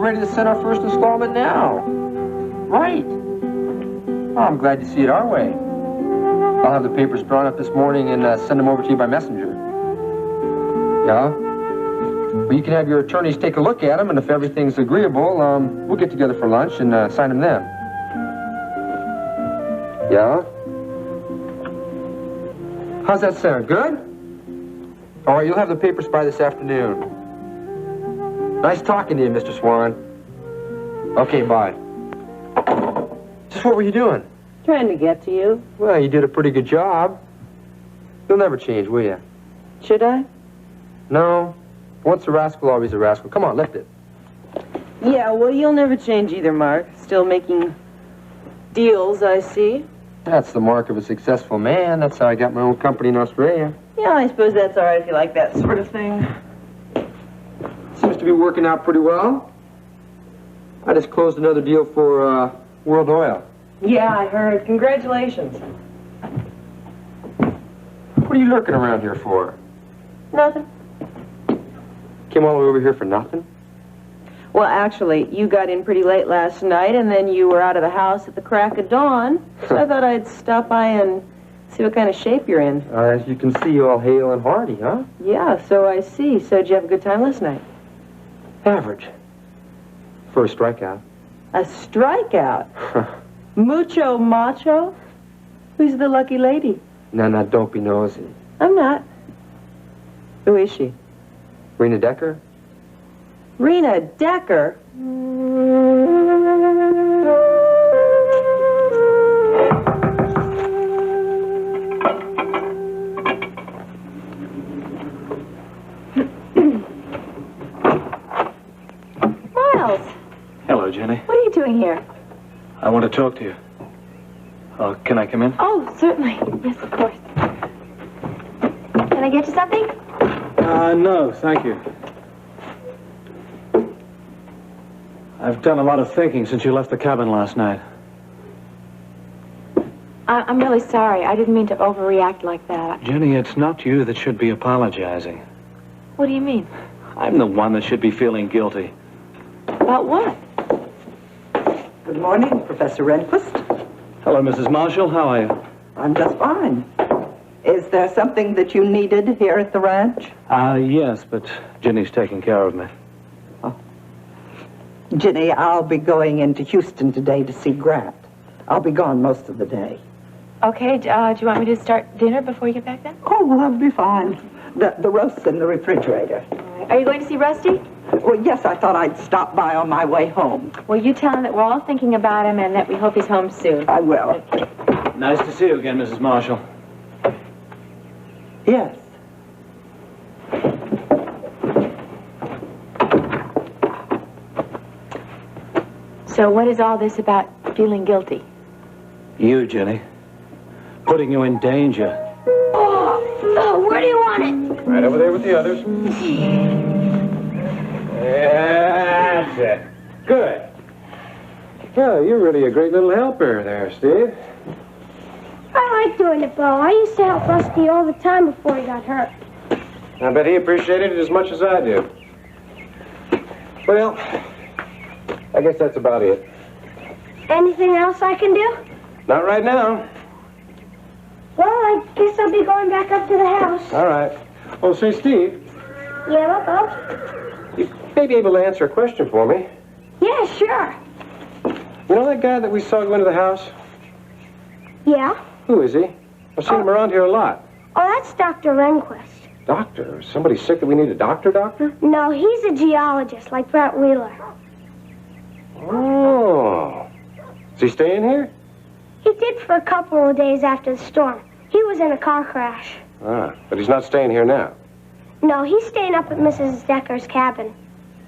ready to send our first installment now. Right. Oh, I'm glad you see it our way. I'll have the papers drawn up this morning and send them over to you by messenger. Yeah? Well, you can have your attorneys take a look at them, and if everything's agreeable, we'll get together for lunch and sign them then. Yeah? How's that sound? Good? All right, you'll have the papers by this afternoon. Nice talking to you, Mr. Swan. Okay, bye. Just what were you doing? Trying to get to you. Well, you did a pretty good job. You'll never change, will you? Should I? No. Once a rascal, always a rascal. Come on, lift it. Yeah, well, you'll never change either, Mark. Still making deals, I see. That's the mark of a successful man. That's how I got my own company in Australia. Yeah, I suppose that's all right if you like that sort of thing. Seems to be working out pretty well. I just closed another deal for World Oil. Yeah, I heard. Congratulations. What are you lurking around here for? Nothing. Came all the way over here for nothing? Well, actually, you got in pretty late last night, and then you were out of the house at the crack of dawn. So I thought I'd stop by and see what kind of shape you're in. As you can see, you're all hale and hearty, huh? Yeah, so I see. So did you have a good time last night? Average. For a strikeout. A strikeout? Mucho macho? Who's the lucky lady? Now, don't be nosy. I'm not. Who is she? Rena Decker? Rena Decker? Miles! Hello, Jenny. What are you doing here? I want to talk to you. Can I come in? Oh, certainly. Yes, of course. Can I get you something? No, thank you. I've done a lot of thinking since you left the cabin last night. I'm really sorry. I didn't mean to overreact like that. Jenny, it's not you that should be apologizing. What do you mean? I'm the one that should be feeling guilty. About what? Good morning, Professor Rehnquist. Hello, Mrs. Marshall. How are you? I'm just fine. Is there something that you needed here at the ranch? Yes, but Jenny's taking care of me. Oh. Ginny, I'll be going into Houston today to see Grant. I'll be gone most of the day. Okay, do you want me to start dinner before you get back then? Oh, well, that'll be fine. The roast's in the refrigerator. Are you going to see Rusty? Well, yes, I thought I'd stop by on my way home. Well, you tell him that we're all thinking about him and that we hope he's home soon. I will. Nice to see you again, Mrs. Marshall. Yes. So what is all this about feeling guilty? You, Jenny. Putting you in danger. Oh, where do you want it? Right over there with the others. That's it. Good. Well, you're really a great little helper there, Steve. I like doing it, Bo. I used to help Rusty all the time before he got hurt. I bet he appreciated it as much as I do. Well, I guess that's about it. Anything else I can do? Not right now. Well, I guess I'll be going back up to the house. All right. Oh, say, Steve, Yeah, Bo? you may be able to answer a question for me. Yeah, sure. You know that guy that we saw go into the house? Yeah? Who is he? I've seen him around here a lot. Oh, that's Dr. Rehnquist. Doctor? Somebody sick that we need a doctor? No, he's a geologist, like Brent Wheeler. Oh. Is he staying here? He did for a couple of days after the storm. He was in a car crash. Ah, but he's not staying here now. No, he's staying up at Mrs. Decker's cabin.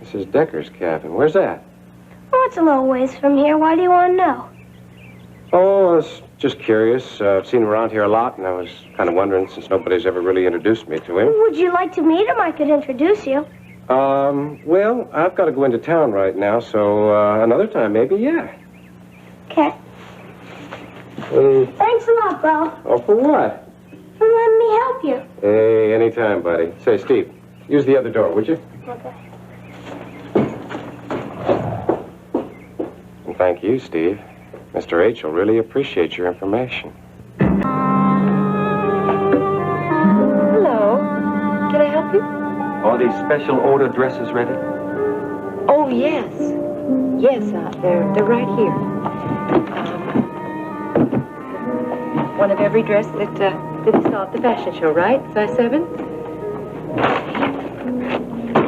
Mrs. Decker's cabin. Where's that? Oh, it's a little ways from here. Why do you want to know? Oh, I was just curious. I've seen him around here a lot, and I was kind of wondering, since nobody's ever really introduced me to him. Would you like to meet him? I could introduce you. Well, I've got to go into town right now, so another time maybe, yeah. Okay. Thanks a lot, Bo. Oh, for what? For letting me help you. Hey, anytime, buddy. Say, Steve, use the other door, would you? Okay. thank you, Steve. Mr. H will really appreciate your information. Hello. Can I help you? Are these special order dresses ready? Oh, yes. Yes, they're right here. One of every dress that you saw at the fashion show, right? Size 7?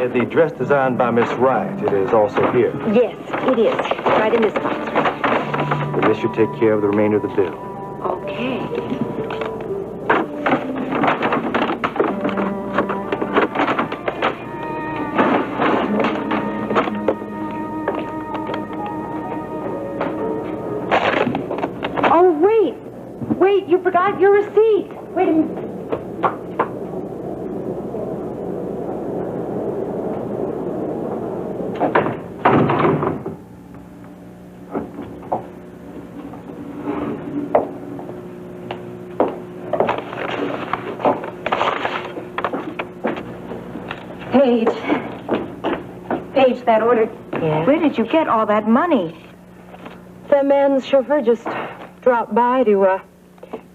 The dress designed by Miss Wright. It is also here. Yes, it is. Right in this box. And this should take care of the remainder of the bill. Okay. Oh, wait. Wait, you forgot your receipt. Wait a minute. Paige, that order. Yeah? Where did you get all that money? The man's chauffeur just dropped by to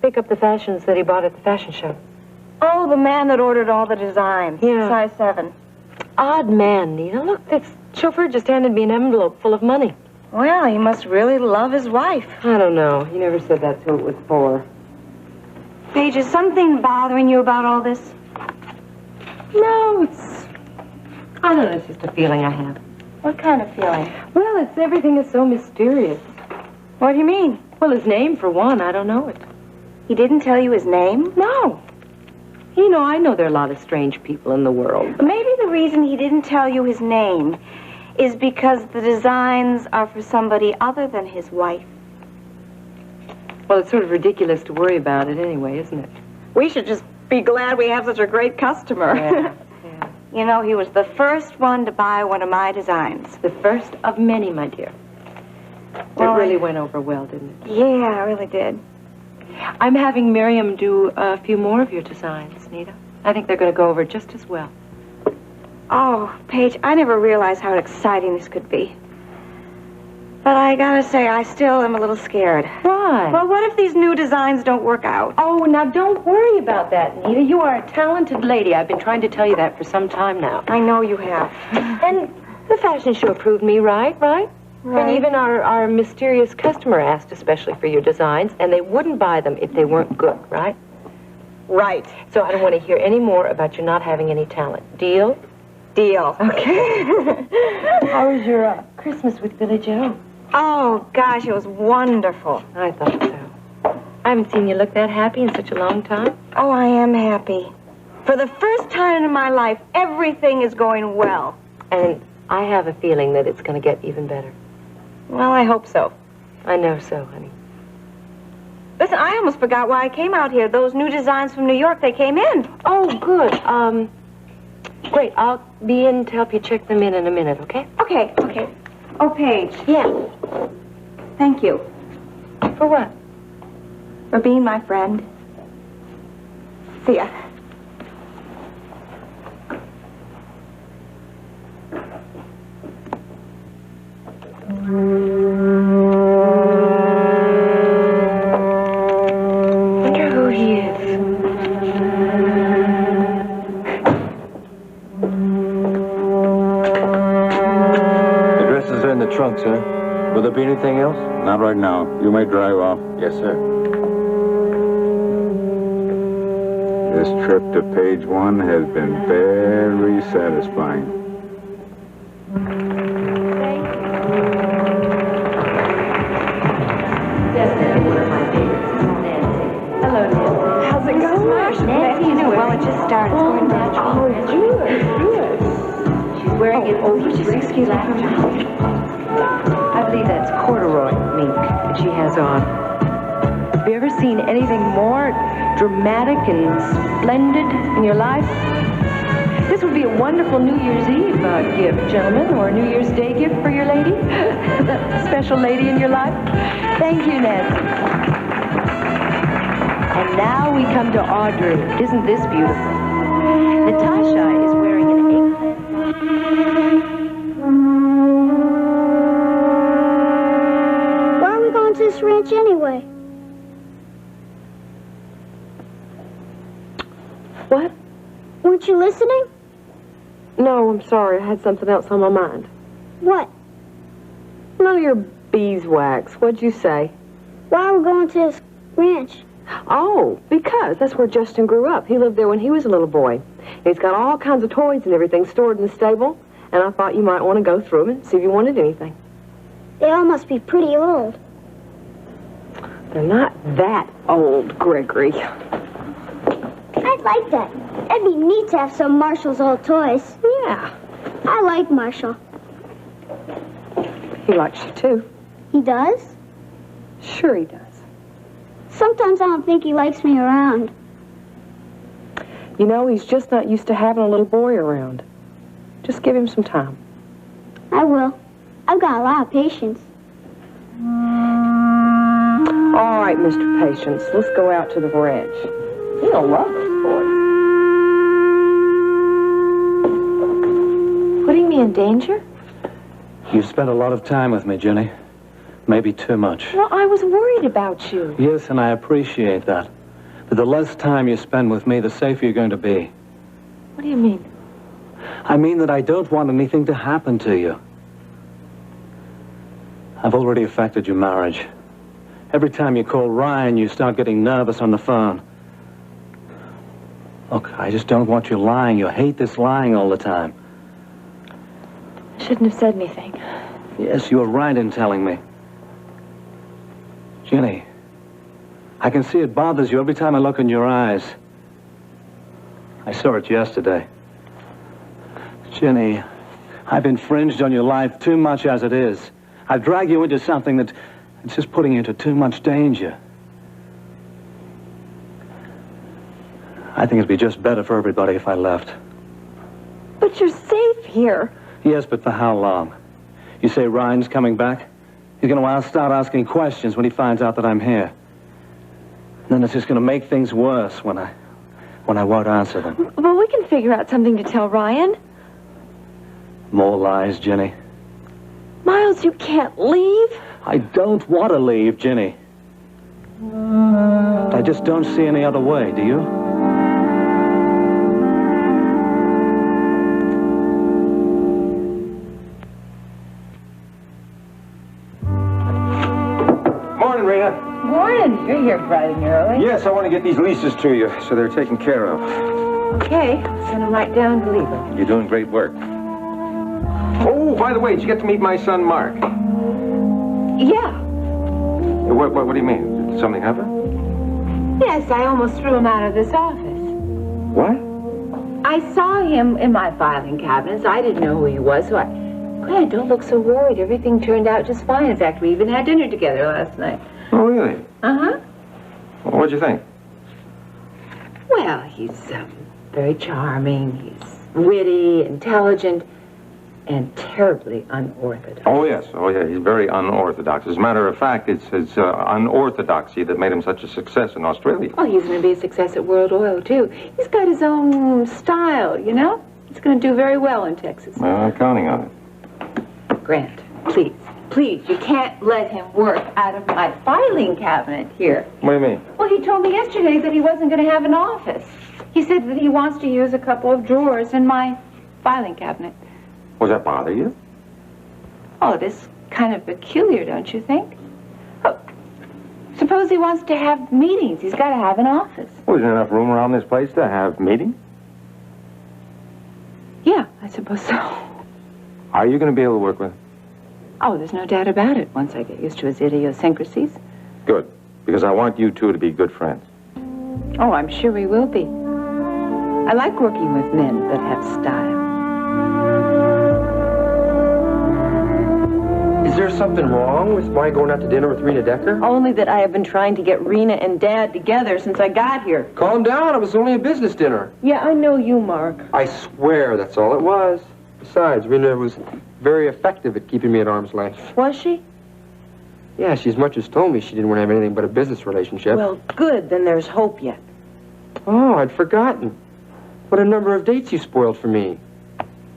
pick up the fashions that he bought at the fashion show. Oh, the man that ordered all the designs. Yeah. Size 7. Odd man, Nita. Look, this chauffeur just handed me an envelope full of money. Well, he must really love his wife. I don't know. He never said that's who it was for. Paige, is something bothering you about all this? No, I don't know, it's just a feeling I have. What kind of feeling? Well, everything is so mysterious. What do you mean? Well, his name, for one, I don't know it. He didn't tell you his name? No. You know, I know there are a lot of strange people in the world. Maybe the reason he didn't tell you his name is because the designs are for somebody other than his wife. Well, it's sort of ridiculous to worry about it anyway, isn't it? We should just be glad we have such a great customer. Yeah. You know, he was the first one to buy one of my designs. The first of many, my dear. Well, it really went over well, didn't it? Yeah, it really did. I'm having Miriam do a few more of your designs, Nita. I think they're going to go over just as well. Oh, Paige, I never realized how exciting this could be. But I gotta say, I still am a little scared. Why? Well, what if these new designs don't work out? Oh, now don't worry about that, Nita. You are a talented lady. I've been trying to tell you that for some time now. I know you have. And the fashion show proved me right? And even our mysterious customer asked especially for your designs, and they wouldn't buy them if they weren't good, right? Right. So I don't want to hear any more about you not having any talent. Deal? Deal. Okay. How was your Christmas with Billy Joe? Oh, gosh, it was wonderful. I thought so. I haven't seen you look that happy in such a long time. Oh, I am happy. For the first time in my life, everything is going well. And I have a feeling that it's going to get even better. Well, I hope so. I know so, honey. Listen, I almost forgot why I came out here. Those new designs from New York, they came in. Oh, good. Great. I'll be in to help you check them in a minute, okay? Okay. Oh, Paige. Yeah. Thank you. For what? For being my friend. See ya. Wonder who he is. The dresses are in the trunk, sir. Will there be anything else? Not right now. You may drive off. Yes, sir. This trip to page 1 has been very satisfying. How's it going? Nancy, well, it just started. It's going down. Oh, good. She's wearing it over. Excuse me. I believe that's corduroy mink that she has on. Have you ever seen anything more dramatic and splendid in your life? This would be a wonderful New Year's Eve gift, gentlemen, or a New Year's Day gift for your lady, that special lady in your life. Thank you, Nancy. And now we come to Audrey. Isn't this beautiful? Natasha is wearing an apron. Weren't you listening? No, I'm sorry. I had something else on my mind. What? None of your beeswax. What'd you say? Why we're going to his ranch? Oh, because that's where Justin grew up. He lived there when he was a little boy. He's got all kinds of toys and everything stored in the stable, and I thought you might want to go through them and see if you wanted anything. They all must be pretty old. They're not that old, Gregory. I'd like that. That'd be neat to have some Marshall's old toys. Yeah, I like Marshall. he likes you too. He does? Sure he does. Sometimes I don't think he likes me around. You know, he's just not used to having a little boy around. Just give him some time. I will. I've got a lot of patience. All right, Mr. Patience, let's go out to the ranch. He'll love those boys. Putting me in danger? You've spent a lot of time with me, Jenny. Maybe too much. Well, I was worried about you. Yes, and I appreciate that. But the less time you spend with me, the safer you're going to be. What do you mean? I mean that I don't want anything to happen to you. I've already affected your marriage. Every time you call Ryan, you start getting nervous on the phone. Look, I just don't want you lying. You hate this lying all the time. I shouldn't have said anything. Yes, you were right in telling me. Jenny, I can see it bothers you every time I look in your eyes. I saw it yesterday. Jenny, I've infringed on your life too much as it is. I've dragged you into something that's just putting you into too much danger. I think it'd be just better for everybody if I left. But you're safe here. Yes, but for how long? You say Ryan's coming back? He's going to start asking questions when he finds out that I'm here. Then it's just going to make things worse when I won't answer them. Well, we can figure out something to tell Ryan. More lies, Jenny. Miles, you can't leave. I don't want to leave, Jenny. I just don't see any other way, do you? Morning, Rita. Morning. You're here bright and early. Yes, I want to get these leases to you so they're taken care of. Okay. Send them right down to Lever. You're doing great work. Oh, by the way, did you get to meet my son, Mark? Yeah. What do you mean? Did something happen? Yes, I almost threw him out of this office. What? I saw him in my filing cabinets. I didn't know who he was, so Grant, don't look so worried. Everything turned out just fine. In fact, we even had dinner together last night. Oh, really? Uh-huh. Well, what'd you think? Well, he's very charming. He's witty, intelligent, and terribly unorthodox. Oh, yes. Oh, yeah. He's very unorthodox. As a matter of fact, it's his unorthodoxy that made him such a success in Australia. Oh, he's going to be a success at World Oil, too. He's got his own style, you know? He's going to do very well in Texas. Well, I'm counting on it. Grant, please, you can't let him work out of my filing cabinet here. What do you mean? Well, he told me yesterday that he wasn't going to have an office. He said that he wants to use a couple of drawers in my filing cabinet. Does that bother you? Oh, it is kind of peculiar, don't you think? Oh, suppose he wants to have meetings. He's got to have an office. Well, isn't there enough room around this place to have meetings? Yeah, I suppose so. Are you going to be able to work with him? Oh, there's no doubt about it, once I get used to his idiosyncrasies. Good, because I want you two to be good friends. Oh, I'm sure we will be. I like working with men that have style. Is there something wrong with my going out to dinner with Rena Decker? Only that I have been trying to get Rena and Dad together since I got here. Calm down. It was only a business dinner. Yeah, I know you, Mark. I swear that's all it was. Besides, Rena was very effective at keeping me at arm's length. Was she? Yeah, she as much as told me she didn't want to have anything but a business relationship. Well, good. Then there's hope yet. Oh, I'd forgotten. What a number of dates you spoiled for me.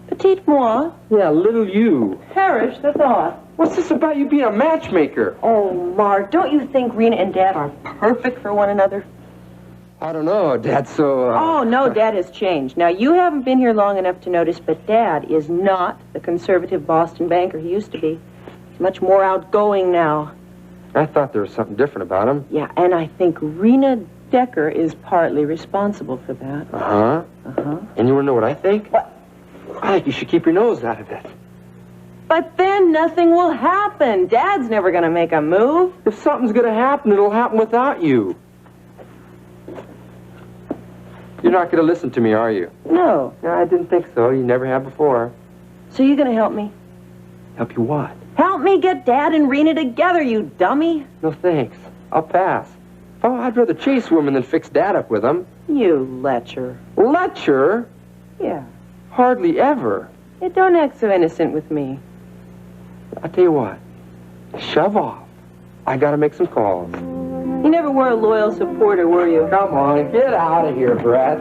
Petite moi. Yeah, little you. Perish the thought. What's this about you being a matchmaker? Oh, Mark, don't you think Rena and Dad are perfect for one another? I don't know. Dad's so... Oh, no, Dad has changed. Now, you haven't been here long enough to notice, but Dad is not the conservative Boston banker he used to be. He's much more outgoing now. I thought there was something different about him. Yeah, and I think Rena Decker is partly responsible for that. Uh-huh. Uh-huh. And you want to know what I think? What? I think you should keep your nose out of it. But then nothing will happen. Dad's never going to make a move. If something's going to happen, it'll happen without you. You're not going to listen to me, are you? No. No, I didn't think so. You never have before. So you're going to help me? Help you what? Help me get Dad and Rena together, you dummy. No, thanks. I'll pass. Oh, I'd rather chase women than fix Dad up with them. You lecher. Lecher? Yeah. Hardly ever. Hey, don't act so innocent with me. I'll tell you what. Shove off. I gotta make some calls. You never were a loyal supporter, were you? Come on, get out of here, Brett.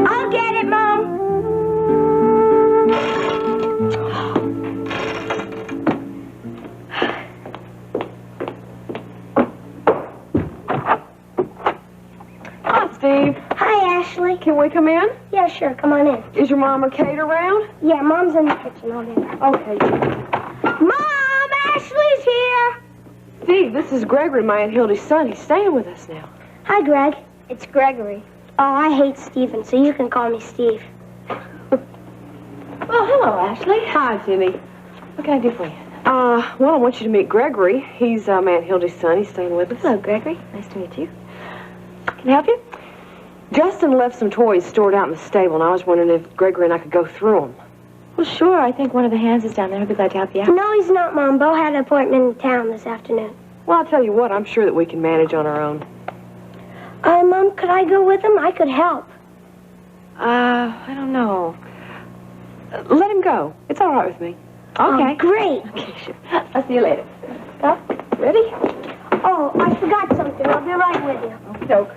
I'll get it, Mom. Hi, Steve. Hi, Ashley. Can we come in? Yeah, sure. Come on in. Is your mom or Kate around? Yeah, Mom's in the kitchen. I'll get her. Okay. Mom, Ashley's here. Steve, this is Gregory, my Aunt Hildy's son. He's staying with us now. Hi, Greg. It's Gregory. Oh, I hate Steven, so you can call me Steve. Oh, hello, Ashley. Hi, Jimmy. What can I do for you? Well, I want you to meet Gregory. He's my Aunt Hildy's son. He's staying with us. Hello, Gregory. Nice to meet you. Can I help you? Justin left some toys stored out in the stable, and I was wondering if Gregory and I could go through them. Well, sure. I think one of the hands is down there. He'll be glad to help you out. No, he's not, Mom. Bo had an appointment in town this afternoon. Well, I'll tell you what. I'm sure that we can manage on our own. Mom, could I go with him? I could help. I don't know. Let him go. It's all right with me. Okay. Oh, great. Okay, sure. I'll see you later. Ready? Oh, I forgot something. I'll be right with you. Doke.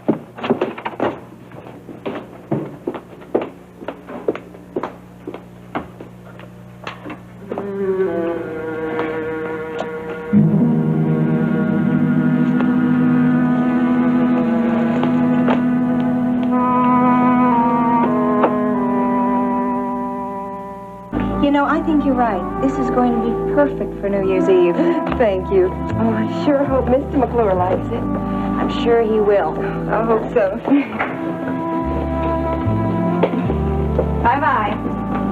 You know, I think you're right. This is going to be perfect for New Year's Eve. Thank you. Oh, I sure hope Mr. McClure likes it. I'm sure he will. I hope so. Bye-bye.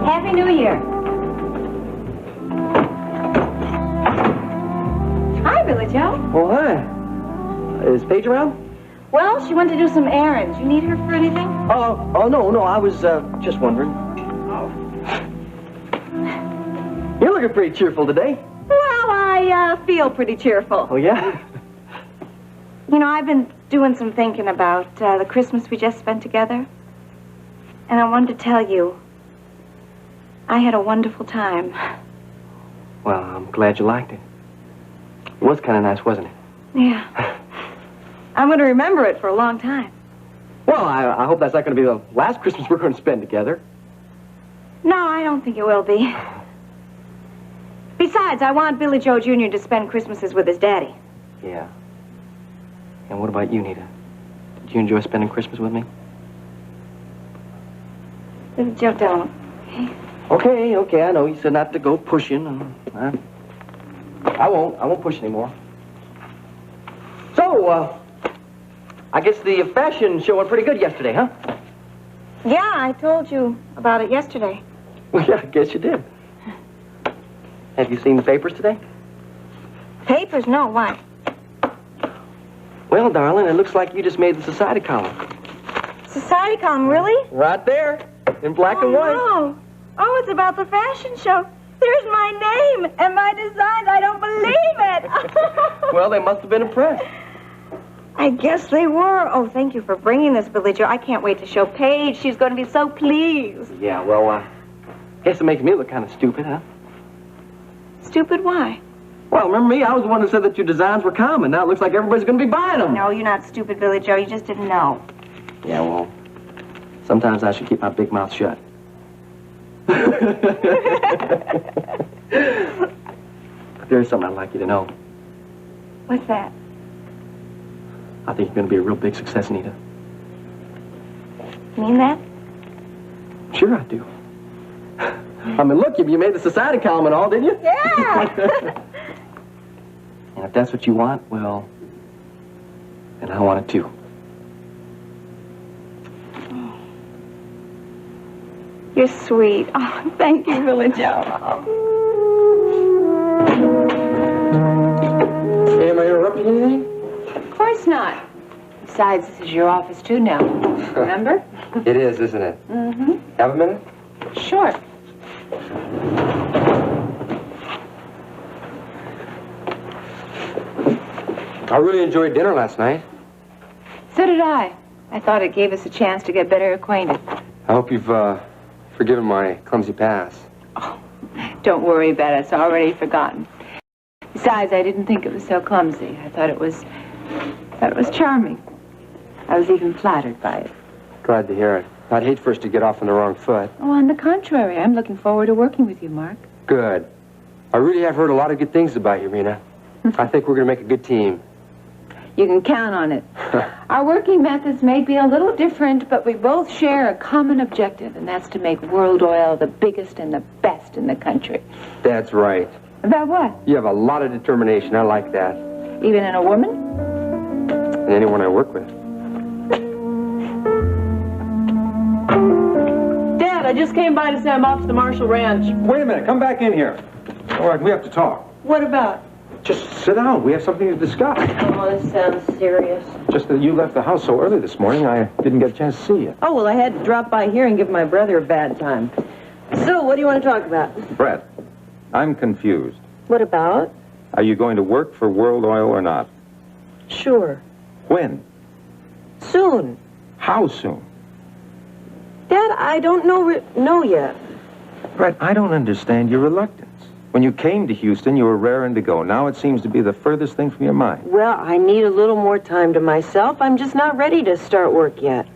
Happy New Year. Hi, Billy Joe. Oh, hi. Is Paige around? Well, she went to do some errands. You need her for anything? Oh, no. I was just wondering. You're looking pretty cheerful today. Well, I feel pretty cheerful. Oh, yeah? You know, I've been doing some thinking about the Christmas we just spent together. And I wanted to tell you, I had a wonderful time. Well, I'm glad you liked it. It was kind of nice, wasn't it? Yeah. I'm going to remember it for a long time. Well, I hope that's not going to be the last Christmas we're going to spend together. No, I don't think it will be. Besides, I want Billy Joe Jr. to spend Christmases with his daddy. Yeah. And what about you, Nita? Did you enjoy spending Christmas with me? Billy Joe, don't. Okay, I know. You said not to go pushing. I won't push anymore. So, I guess the fashion show went pretty good yesterday, huh? Yeah, I told you about it yesterday. Well, yeah, I guess you did. Have you seen the papers today? Papers? No, why? Well, darling, it looks like you just made the society column. Society column, really? Right there, in black and white. No. Oh, it's about the fashion show. There's my name and my designs. I don't believe it. Well, they must have been impressed. I guess they were. Oh, thank you for bringing this, Billy Joe. I can't wait to show Paige. She's going to be so pleased. Yeah, well, guess it makes me look kind of stupid, huh? Stupid? Why? Well, remember me? I was the one who said that your designs were common. Now it looks like everybody's going to be buying them. No, you're not stupid, Billy Joe. You just didn't know. Yeah, well, sometimes I should keep my big mouth shut. But there's something I'd like you to know. What's that? I think you're going to be a real big success, Nita. Mean that? Sure I do. I mean, look, you made the society column and all, didn't you? Yeah! And if that's what you want, well, then I want it too. You're sweet. Oh, thank you, Village Joe. Hey, am I interrupting anything? Of course not. Besides, this is your office too now. Remember? It is, isn't it? Mm-hmm. Have a minute? Sure. I really enjoyed dinner last night. So did I. I thought it gave us a chance to get better acquainted. I hope you've forgiven my clumsy pass. Oh, don't worry about it. It's already forgotten. Besides, I didn't think it was so clumsy. I thought it was charming. I was even flattered by it. Glad to hear it. I'd hate for us to get off on the wrong foot. Oh, on the contrary, I'm looking forward to working with you, Mark. Good. I really have heard a lot of good things about you, Rena. I think we're going to make a good team. You can count on it. Our working methods may be a little different, but we both share a common objective, and that's to make World Oil the biggest and the best in the country. That's right. About what? You have a lot of determination. I like that. Even in a woman? And anyone I work with. Dad, I just came by to say I'm off to the Marshall Ranch. Wait a minute. Come back in here. All right, we have to talk. What about? Just sit down. We have something to discuss. Oh, this sounds serious. Just that you left the house so early this morning, I didn't get a chance to see you. Oh, well, I had to drop by here and give my brother a bad time. So, what do you want to talk about? Brett, I'm confused. What about? Are you going to work for World Oil or not? Sure. When? Soon. How soon? Dad, I don't know yet. Brett, I don't understand your reluctance. When you came to Houston, you were raring to go. Now it seems to be the furthest thing from your mind. Well, I need a little more time to myself. I'm just not ready to start work yet.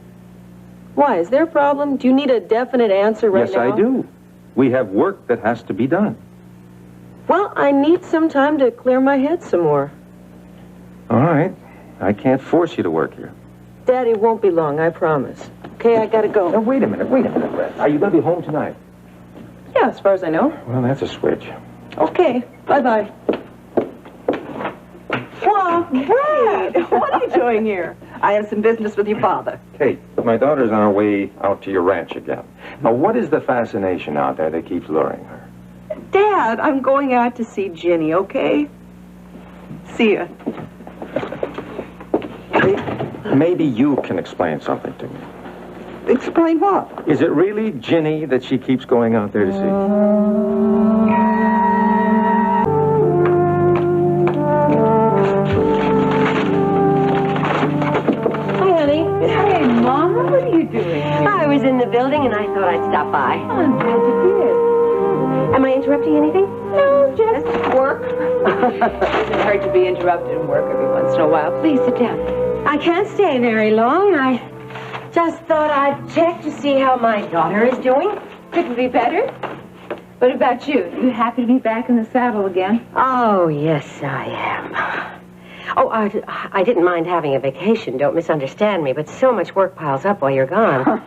Why, is there a problem? Do you need a definite answer right now? Yes, I do. We have work that has to be done. Well, I need some time to clear my head some more. All right. I can't force you to work here. Daddy, it won't be long, I promise. Okay, I gotta go. Now, wait a minute, Brett. Are you going to be home tonight? Yeah, as far as I know. Well, that's a switch. Okay, bye-bye. Well, Brad, what are you doing here? I have some business with your father. Kate, my daughter's on her way out to your ranch again. Now, what is the fascination out there that keeps luring her? Dad, I'm going out to see Ginny, okay? See ya. Maybe you can explain something to me. Explain what? Is it really Ginny that she keeps going out there to see? Hey, Mama, what are you doing here? I was in the building and I thought I'd stop by. Oh, I'm glad you did. Am I interrupting anything? No, just work. It doesn't hurt to be interrupted in work every once in a while. Please sit down. I can't stay very long. I just thought I'd check to see how my daughter is doing. Couldn't be better. What about you? You happy to be back in the saddle again? Oh, yes, I am. Oh, I didn't mind having a vacation. Don't misunderstand me, but so much work piles up while you're gone.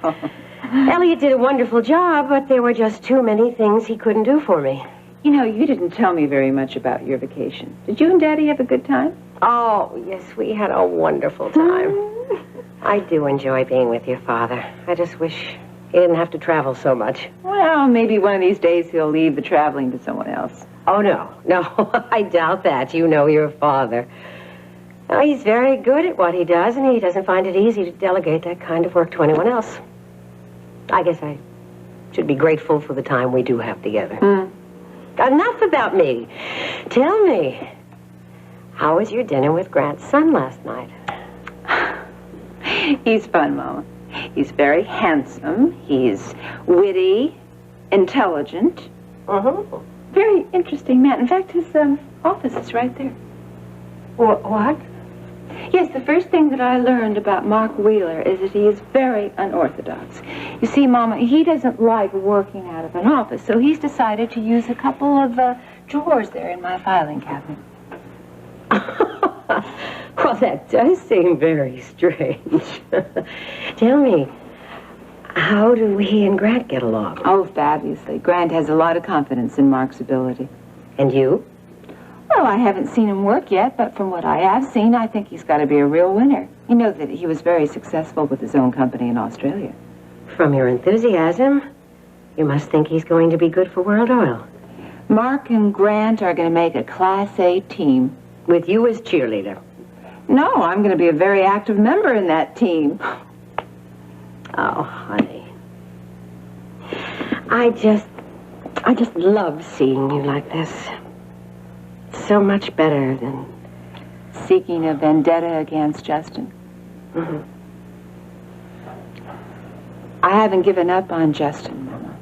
Elliot did a wonderful job, but there were just too many things he couldn't do for me. You know, you didn't tell me very much about your vacation. Did you and Daddy have a good time? Oh, yes, we had a wonderful time. I do enjoy being with your father. I just wish he didn't have to travel so much. Well, maybe one of these days he'll leave the traveling to someone else. Oh, no, I doubt that. You know your father. Now, he's very good at what he does, and he doesn't find it easy to delegate that kind of work to anyone else. I guess I should be grateful for the time we do have together. Enough about me. Tell me, how was your dinner with Grant's son last night? He's fun, Mama. He's very handsome. He's witty, intelligent. Very interesting man. In fact, his office is right there. What? Yes, the first thing that I learned about Mark Wheeler is that he is very unorthodox. You see, Mama, he doesn't like working out of an office, so he's decided to use a couple of drawers there in my filing cabinet. Well, that does seem very strange. Tell me, how do he and Grant get along? Oh, fabulously. Grant has a lot of confidence in Mark's ability. And you? Well, I haven't seen him work yet, but from what I have seen, I think he's got to be a real winner. You know that he was very successful with his own company in Australia. From your enthusiasm, you must think he's going to be good for World Oil. Mark and Grant are going to make a Class A team. With you as cheerleader. No, I'm going to be a very active member in that team. Oh, honey. I just love seeing you like this. So much better than seeking a vendetta against Justin. Mm-hmm. I haven't given up on Justin, Mama.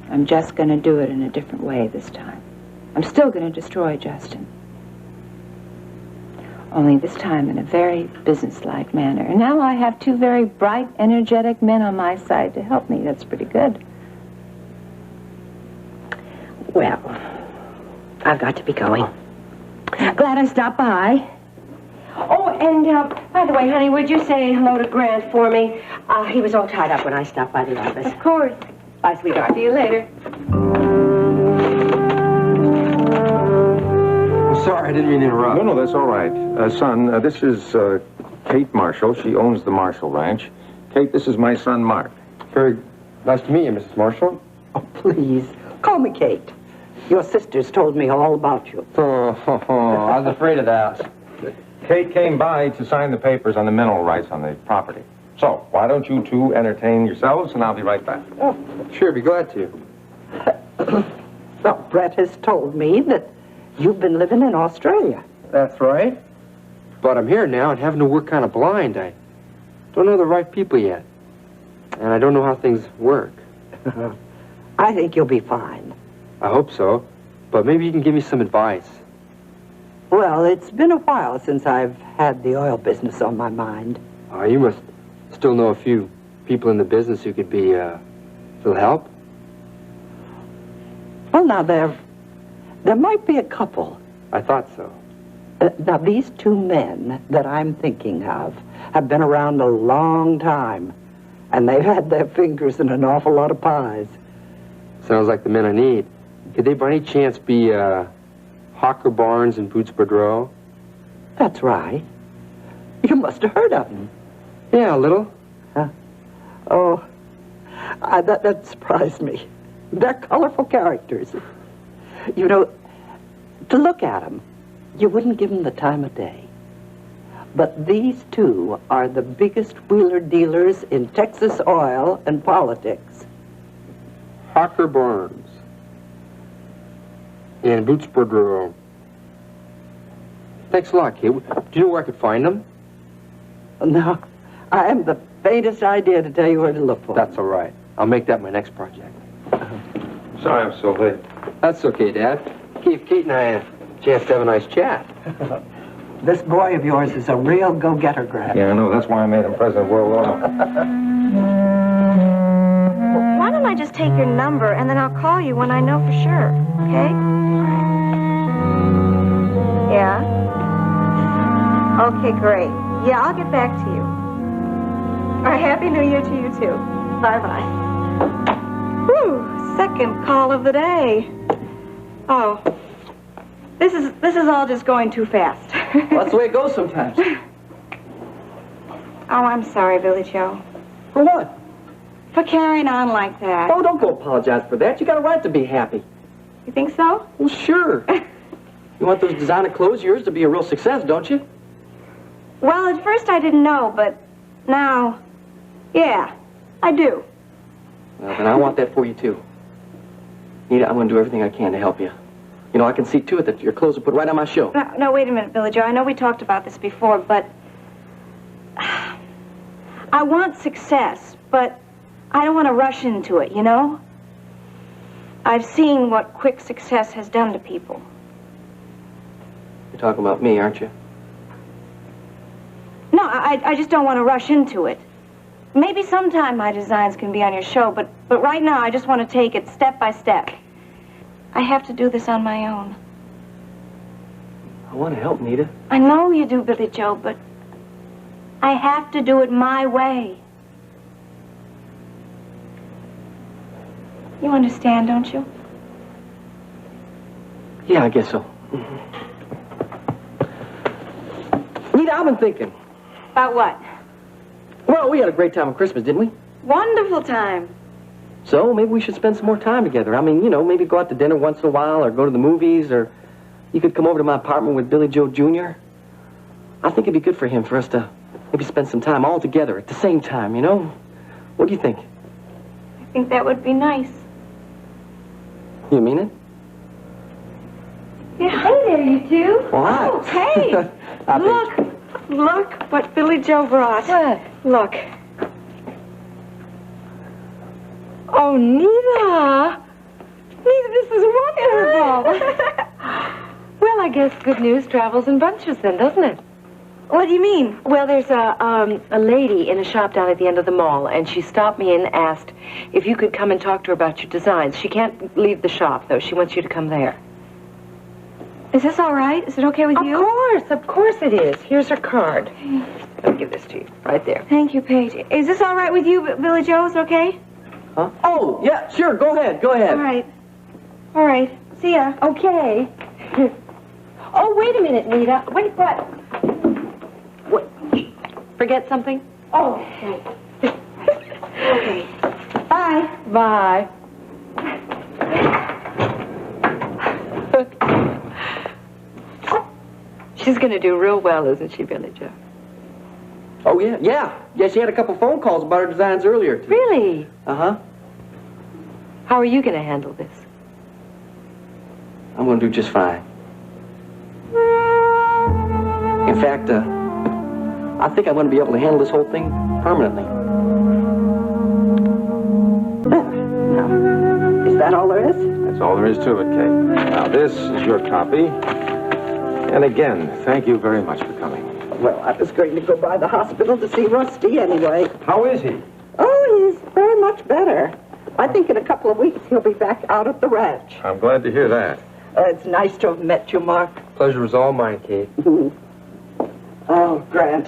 I'm just going to do it in a different way this time. I'm still going to destroy Justin. Only this time in a very businesslike manner. And now I have two very bright, energetic men on my side to help me. That's pretty good. Well, I've got to be going. Glad I stopped by. Oh, and by the way, honey, would you say hello to Grant for me? He was all tied up when I stopped by the office. Of course. Bye, sweetheart. See you later. Sorry, I didn't mean to interrupt. No, that's all right. Son, this is Kate Marshall. She owns the Marshall Ranch. Kate, this is my son, Mark. Very nice to meet you, Mrs. Marshall. Oh, please, call me Kate. Your sisters told me all about you. Oh, I was afraid of that. Kate came by to sign the papers on the mineral rights on the property. So, why don't you two entertain yourselves, and I'll be right back. Oh, sure, be glad to. Well, Brett has told me that you've been living in Australia. That's right. But I'm here now and having to work kind of blind. I don't know the right people yet. And I don't know how things work. I think you'll be fine. I hope so. But maybe you can give me some advice. Well, it's been a while since I've had the oil business on my mind. You must still know a few people in the business who could be, little help? Well, now, there might be a couple. I thought so. Now, these two men that I'm thinking of have been around a long time, and they've had their fingers in an awful lot of pies. Sounds like the men I need. Could they by any chance be, Hawker Barnes and Boots Boudreau? That's right. You must have heard of them. Yeah, a little. Huh? Oh, that surprised me. They're colorful characters. You know, to look at them, you wouldn't give them the time of day. But these two are the biggest wheeler dealers in Texas oil and politics. Hawker Barnes. And Boots Boudreau. Thanks a lot, Kate. Do you know where I could find them? No, I haven't the faintest idea to tell you where to look for them. That's all right. I'll make that my next project. Sorry I'm so late. That's okay, Dad. Gave Kate and I a chance to have a nice chat. This boy of yours is a real go-getter, Grant. Yeah, I know. That's why I made him president of World Oil. Why don't I just take your number and then I'll call you when I know for sure, okay? Yeah? Okay, great. Yeah, I'll get back to you. All right, Happy New Year to you, too. Bye-bye. Whew, second call of the day. Oh, this is all just going too fast. Well, that's the way it goes sometimes. Oh, I'm sorry, Billy Joe. For what? For carrying on like that. Oh, don't go apologize for that. You got a right to be happy. You think so? Well, sure. You want those designer clothes of yours to be a real success, don't you? Well, at first I didn't know, but now, yeah, I do. Well, then I want that for you, too. Nita, I'm going to do everything I can to help you. You know, I can see to it that your clothes are put right on my show. No, wait a minute, Billy Joe. I know we talked about this before, but I want success, but I don't want to rush into it, you know? I've seen what quick success has done to people. You're talking about me, aren't you? I just don't want to rush into it. Maybe sometime my designs can be on your show, but right now I just want to take it step by step. I have to do this on my own. I want to help, Nita. I know you do, Billy Joe, but I have to do it my way. You understand, don't you? Yeah, I guess so. Nita, I've been thinking. About what? Well, we had a great time at Christmas, didn't we? Wonderful time. So maybe we should spend some more time together. I mean, you know, maybe go out to dinner once in a while or go to the movies, or you could come over to my apartment with Billy Joe Jr. I think it'd be good for us to maybe spend some time all together at the same time, you know? What do you think? I think that would be nice. You mean it? Yeah. Hey there, you two. Why? Oh, hey. Look what Billy Joe brought. What? Look. Oh, Nita. Nita, this is wonderful. Well, I guess good news travels in bunches then, doesn't it? What do you mean? Well, there's a lady in a shop down at the end of the mall, and she stopped me and asked if you could come and talk to her about your designs. She can't leave the shop, though. She wants you to come there. Is this all right? Is it okay with you? Of course it is. Here's her card. Let me give this to you, right there. Thank you, Paige. Is this all right with you, Billy Joe? Is it okay? Huh? Oh, yeah, sure. Go ahead. Go ahead. All right. All right. See ya. Okay. Oh, wait a minute, Nita. Wait, what? What? Forget something? Oh, right. Okay. Bye. Bye. She's going to do real well, isn't she, Billy Joe? Oh, yeah, yeah. Yeah, she had a couple phone calls about her designs earlier. Really? Uh-huh. How are you going to handle this? I'm going to do just fine. In fact, I think I'm going to be able to handle this whole thing permanently. Now, is that all there is? That's all there is to it, Kate. Now, this is your copy. And again, thank you very much for coming. Well, I was going to go by the hospital to see Rusty anyway. How is he? Oh, he's very much better. I think in a couple of weeks he'll be back out at the ranch. I'm glad to hear that. It's nice to have met you, Mark. Pleasure was all mine, Kate. Oh, Grant,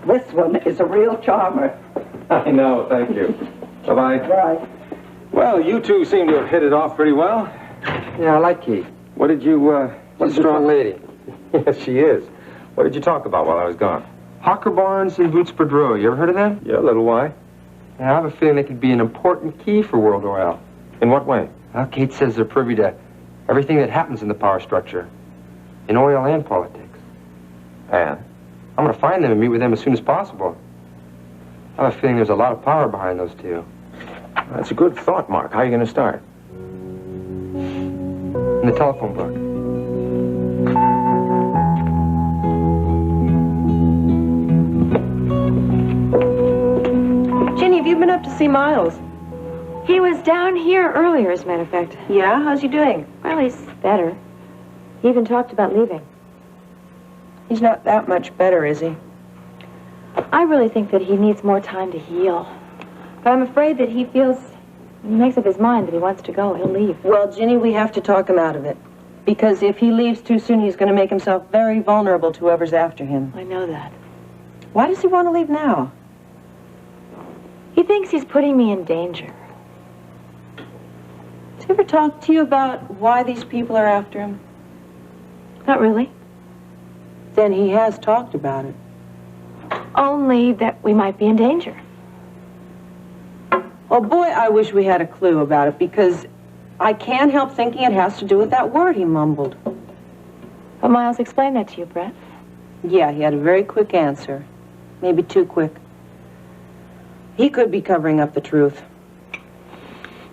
this one is a real charmer. I know, thank you. Bye-bye. Bye. Well, you two seem to have hit it off pretty well. Yeah, I like Kate. What did you, What a strong lady. Yes, she is. What did you talk about while I was gone? Hawker Barnes and Boots Boudreau. You ever heard of them? Yeah, a little why. Yeah, I have a feeling they could be an important key for World Oil. In what way? Well, Kate says they're privy to everything that happens in the power structure, in oil and politics. And? I'm going to find them and meet with them as soon as possible. I have a feeling there's a lot of power behind those two. That's a good thought, Mark. How are you going to start? In the telephone book. Ginny, have you been up to see Miles? He was down here earlier, as a matter of fact. Yeah? How's he doing? Well, he's better. He even talked about leaving. He's not that much better, is he? I really think that he needs more time to heal. But I'm afraid that he makes up his mind that he wants to go. He'll leave. Well, Ginny, we have to talk him out of it. Because if he leaves too soon, he's going to make himself very vulnerable to whoever's after him. I know that. Why does he want to leave now? He thinks he's putting me in danger. Has he ever talked to you about why these people are after him? Not really. Then he has talked about it. Only that we might be in danger. Oh, boy, I wish we had a clue about it, because I can't help thinking it has to do with that word he mumbled. But Miles explained that to you, Brett. Yeah, he had a very quick answer. Maybe too quick. He could be covering up the truth.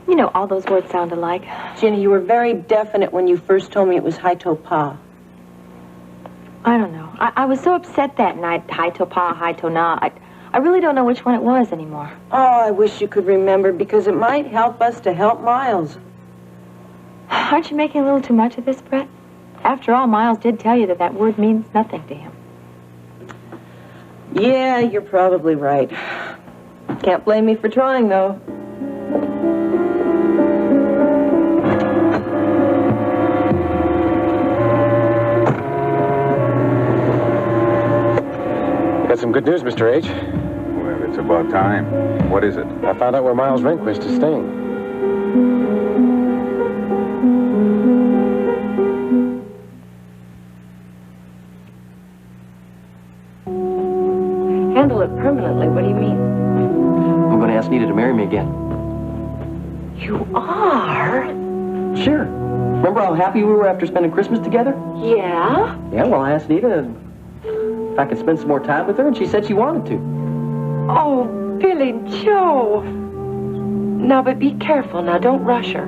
You know, all those words sound alike. Ginny, you were very definite when you first told me it was Haito-Pa. I don't know. I was so upset that night, Haito-Pa, Haito-Na. I really don't know which one it was anymore. Oh, I wish you could remember, because it might help us to help Miles. Aren't you making a little too much of this, Brett? After all, Miles did tell you that that word means nothing to him. Yeah, you're probably right. Can't blame me for trying, though. Got some good news, Mr. H. Well, it's about time. What is it? I found out where Miles Rehnquist is staying. Handle it permanently. What do you mean? I'm going to ask Nita to marry me again. You are? Sure. Remember how happy we were after spending Christmas together? Yeah? Yeah, well, I asked Nita if I could spend some more time with her, and she said she wanted to. Oh, Billy Joe. Now, but be careful. Now, don't rush her.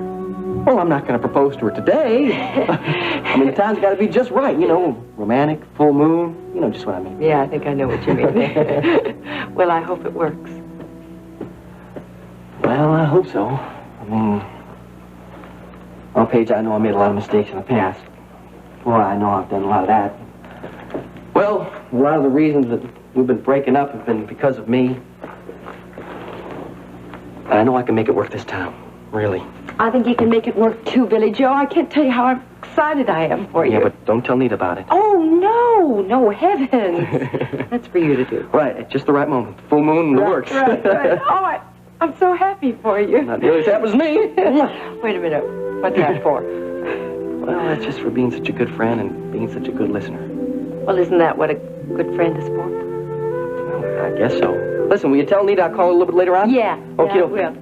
Well, I'm not going to propose to her today. I mean, the time's got to be just right, you know, romantic, full moon, you know just what I mean. Yeah, I think I know what you mean. Well, I hope it works. Well, I hope so. I mean, well, Paige, I know I made a lot of mistakes in the past. Boy, I know I've done a lot of that. Well, a lot of the reasons that we've been breaking up have been because of me. But I know I can make it work this time, really. I think you can make it work too, Billy Joe. I can't tell you how excited I am for you. Yeah, but don't tell Nita about it. Oh, no, heavens. That's for you to do. Right, at just the right moment. Full moon and the works. Right. Oh, I'm so happy for you. Not nearly as happy as me. Wait a minute. What's that for? Well, that's just for being such a good friend and being such a good listener. Well, isn't that what a good friend is for? Well, I guess so. Listen, will you tell Nita I'll call her a little bit later on? Yeah. Okay, Yeah, okay. will.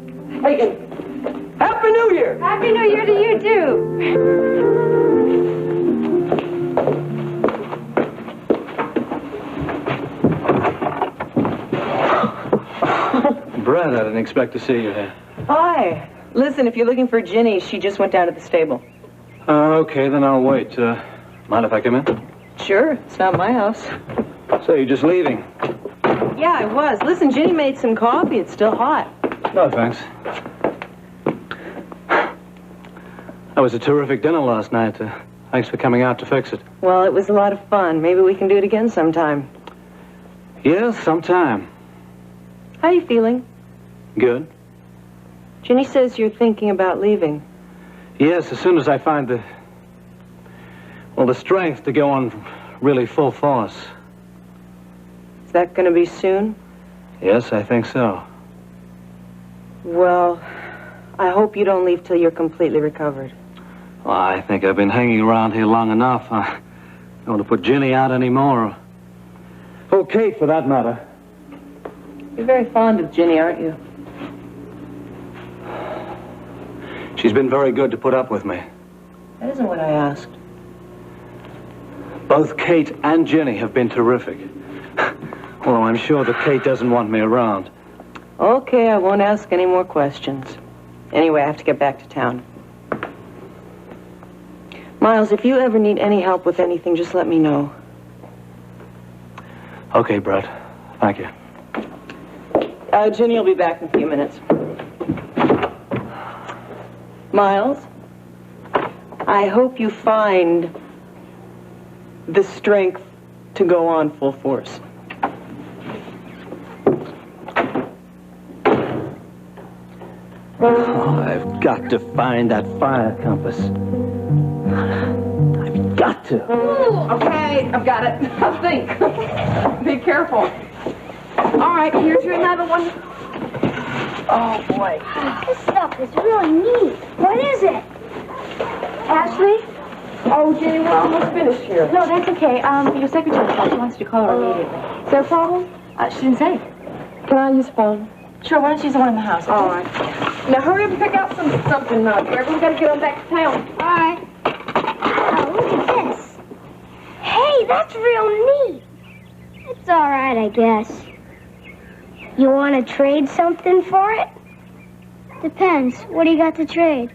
Hey, Happy New Year! Happy New Year to you, too. Brett, I didn't expect to see you here. Hi. Listen, if you're looking for Ginny, she just went down to the stable. Okay, then I'll wait. Mind if I come in? Sure, it's not my house. So you're just leaving? Yeah, I was. Listen, Ginny made some coffee. It's still hot. No, thanks. That was a terrific dinner last night. Thanks for coming out to fix it. Well, it was a lot of fun. Maybe we can do it again sometime. Yes, sometime. How are you feeling? Good. Ginny says you're thinking about leaving. Yes, as soon as I find the strength to go on really full force. Is that going to be soon? Yes, I think so. Well, I hope you don't leave till you're completely recovered. Well, I think I've been hanging around here long enough. I don't want to put Ginny out anymore. Oh, Kate, for that matter. You're very fond of Ginny, aren't you? She's been very good to put up with me. That isn't what I asked. Both Kate and Ginny have been terrific. Although I'm sure that Kate doesn't want me around. Okay, I won't ask any more questions. Anyway, I have to get back to town. Miles, if you ever need any help with anything, just let me know. Okay, Brett. Thank you. Ginny will be back in a few minutes. Miles, I hope you find the strength to go on full force. Oh, I've got to find that fire compass. I've got to. Okay, I've got it. I'll think. Be careful. All right, here's your another one. Oh, boy. This stuff is really neat. What is it? Ashley? Oh, Jenny, we're almost finished here. No, that's okay. Your secretary called. She wants you to call her immediately. Is there a problem? She didn't say. Can I use the phone? Sure, why don't you use the one in the house? Okay? All right. Now, hurry up and pick out something, Greg. We've got to get on back to town. All right. Oh, look at this. Hey, that's real neat. It's all right, I guess. You want to trade something for it? Depends. What do you got to trade?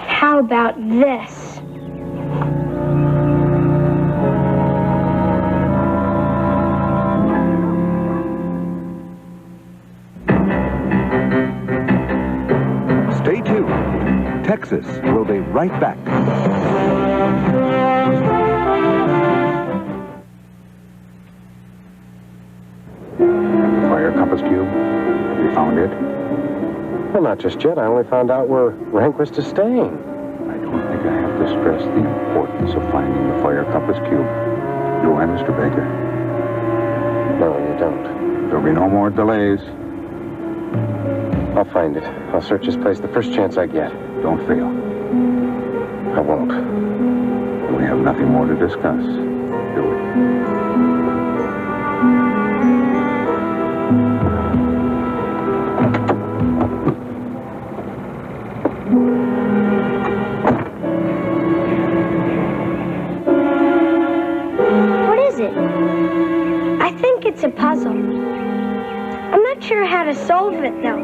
How about this? Stay tuned. Texas. We'll be right back. Fire compass cube. Have you found it? Well, not just yet. I only found out where Rehnquist is staying. I don't think I have to stress the importance of finding the fire compass cube. Do I, Mr. Baker? No, you don't. There'll be no more delays. I'll find it. I'll search this place the first chance I get. Don't fail. I won't. We have nothing more to discuss, do we? It's a puzzle. I'm not sure how to solve it, though.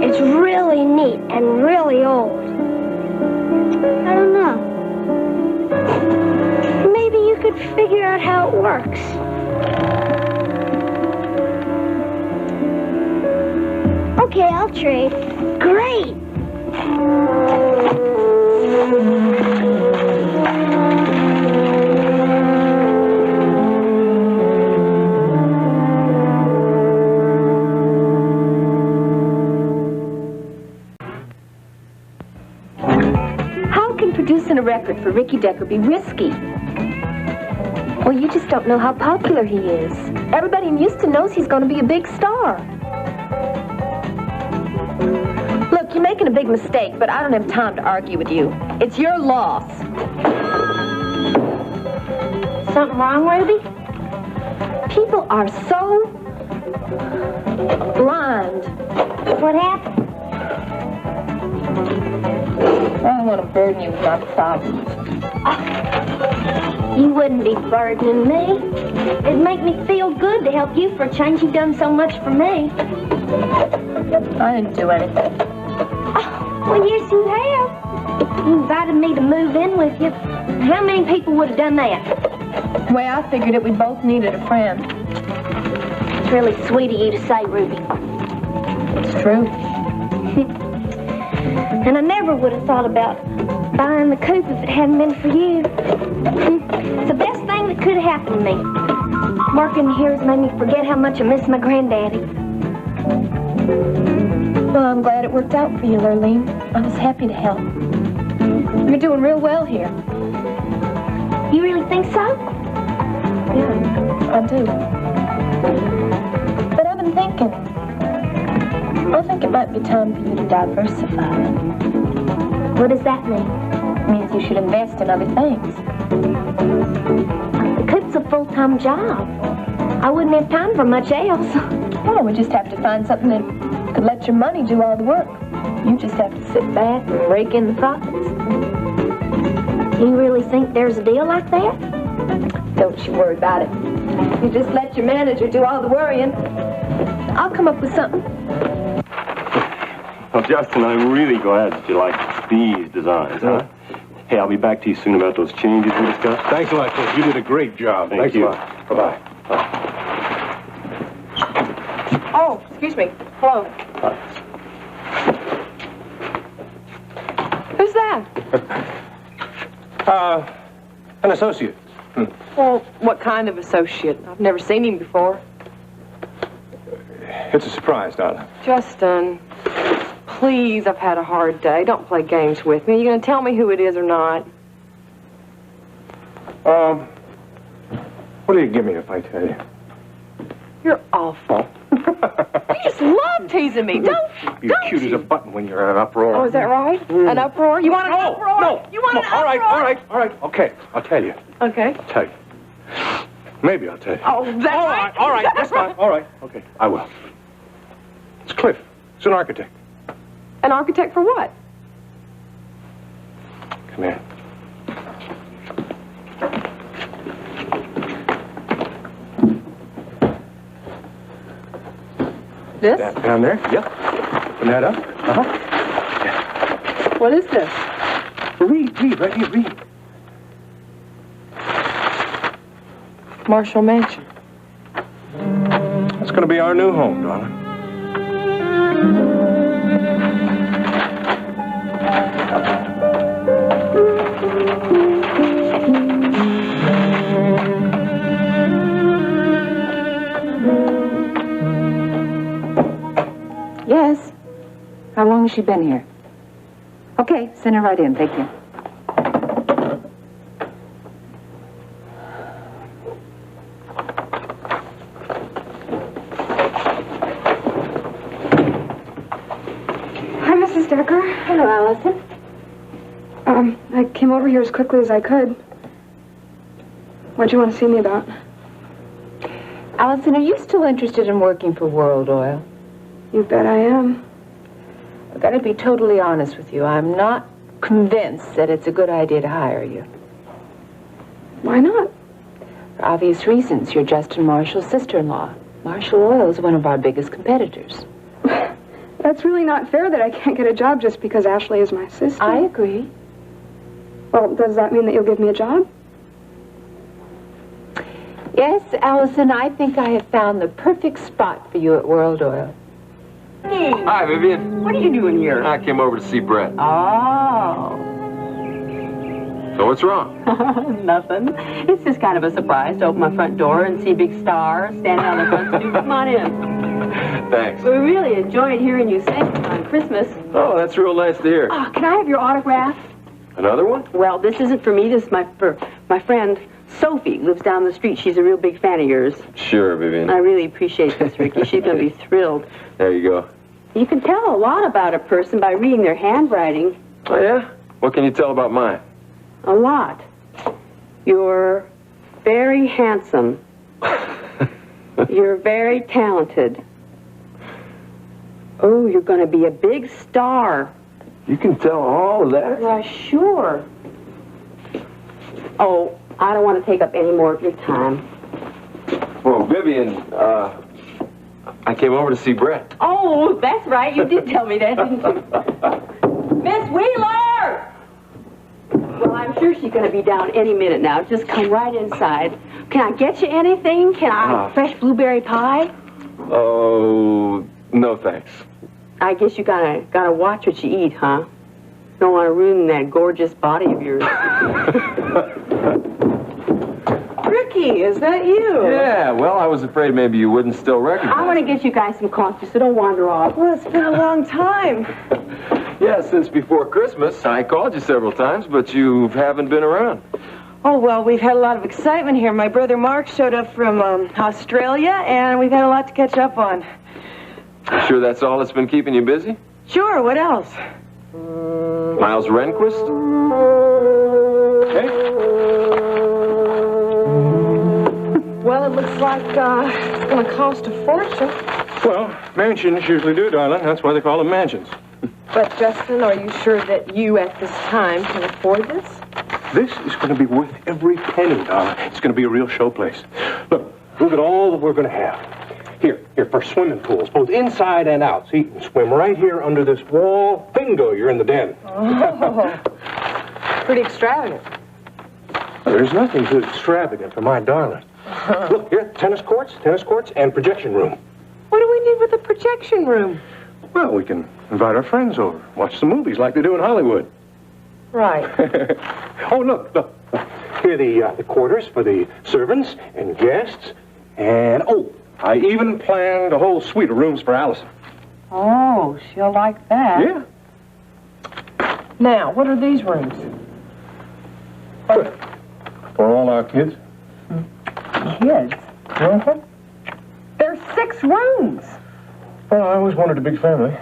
It's really neat and really old. I don't know. Maybe you could figure out how it works. Okay, I'll trade. Great! Producing a record for Ricky Decker be risky? Well, you just don't know how popular he is. Everybody in Houston knows he's going to be a big star. Look, you're making a big mistake, but I don't have time to argue with you. It's your loss. Something wrong, Ruby? People are so blind. What happened? I don't want to burden you with my problems. You wouldn't be burdening me. It'd make me feel good to help you for a change. You've done so much for me. I didn't do anything. Well, yes, you have. You invited me to move in with you. How many people would have done that? The way I figured it, we both needed a friend. It's really sweet of you to say, Ruby. It's true. And I never would have thought about buying the coop if it hadn't been for you. It's the best thing that could have happened to me. Working here has made me forget how much I miss my granddaddy. Well, I'm glad it worked out for you, Lurleen. I was happy to help. You're doing real well here. You really think so? Yeah, I do. But I've been thinking. I think it might be time for you to diversify. What does that mean? It means you should invest in other things. The coop's a full-time job. I wouldn't have time for much else. Well, we just have to find something that could let your money do all the work. You just have to sit back and rake in the profits. You really think there's a deal like that? Don't you worry about it. You just let your manager do all the worrying. I'll come up with something. Well, Justin, I'm really glad that you like these designs, huh? Hey, I'll be back to you soon about those changes we discussed. Thanks a lot, Cliff. You did a great job. Thank you. A lot. Bye-bye. Oh, excuse me. Hello. Who's that? An associate. Well, what kind of associate? I've never seen him before. It's a surprise, darling. Justin, please, I've had a hard day. Don't play games with me. Are you going to tell me who it is or not? What do you give me if I tell you? You're awful. You just love teasing me. You're cute as a button when you're in an uproar. Oh, is that right? An uproar? You want an uproar? No. You want an All right, uproar? all right. Okay, I'll tell you. Okay. I'll tell you. Maybe I'll tell you. Oh, that's all right. That's fine. All right. Okay, I will. It's Cliff. He's an architect. An architect for what? Come here. This? Down there? Yep. Open that up. Yeah. What is this? Read, right here, read. Marshall Mansion. That's going to be our new home, darling. she been here? Okay, send her right in. Thank you. Hi, Mrs. Decker. Hello, Allison. I came over here as quickly as I could. What'd you want to see me about? Allison, are you still interested in working for World Oil? You bet I am. I've got to be totally honest with you. I'm not convinced that it's a good idea to hire you. Why not? For obvious reasons. You're Justin Marshall's sister-in-law. Marshall Oil is one of our biggest competitors. That's really not fair that I can't get a job just because Ashley is my sister. I agree. Well, does that mean that you'll give me a job? Yes, Allison, I think I have found the perfect spot for you at World Oil. Hi, Vivian. What are you doing here? I came over to see Brett. Oh. So what's wrong? Nothing. It's just kind of a surprise to open my front door and see a big star standing on the front stoop. Come on in. Thanks. We really enjoyed hearing you sing on Christmas. Oh, that's real nice to hear. Oh, can I have your autograph? Another one? Well, this isn't for me. This is for my friend Sophie. Lives down the street. She's a real big fan of yours. Sure, Vivian. I really appreciate this, Ricky. She's going to be thrilled. There you go. You can tell a lot about a person by reading their handwriting. Oh, yeah? What can you tell about mine? A lot. You're very handsome. You're very talented. Oh, you're going to be a big star. You can tell all of that? Why, sure. Oh, I don't want to take up any more of your time. Well, Vivian, I came over to see Brett. Oh, that's right. You did tell me that, didn't you? Miss Wheeler! Well, I'm sure she's going to be down any minute now. Just come right inside. Can I get you anything? Can I fresh blueberry pie? Oh, no thanks. I guess you gotta watch what you eat, huh? Don't want to ruin that gorgeous body of yours. Ricky, is that you? Yeah, well, I was afraid maybe you wouldn't still recognize I want to get you guys some coffee, so don't wander off. Well, it's been a long time. Yeah, since before Christmas. I called you several times, but you haven't been around. Oh, well, we've had a lot of excitement here. My brother Mark showed up from Australia, and we've had a lot to catch up on. You sure that's all that's been keeping you busy? Sure, what else? Miles Rehnquist? Hey? Well, it looks like it's going to cost a fortune. Well, mansions usually do, darling. That's why they call them mansions. But, Justin, are you sure that you at this time can afford this? This is going to be worth every penny, darling. It's going to be a real showplace. Look at all that we're going to have. Here, for swimming pools, both inside and out. So you can swim right here under this wall. Bingo, you're in the den. Oh, pretty extravagant. There's nothing too extravagant for my darling. Look, here, tennis courts, and projection room. What do we need with a projection room? Well, we can invite our friends over, watch some movies like they do in Hollywood. Right. Oh, look. Here are the quarters for the servants and guests. And, I even planned a whole suite of rooms for Allison. Oh, she'll like that. Yeah. Now, what are these rooms? For all our kids. Kids? Uh-huh. There's 6 rooms. Well, I always wanted a big family.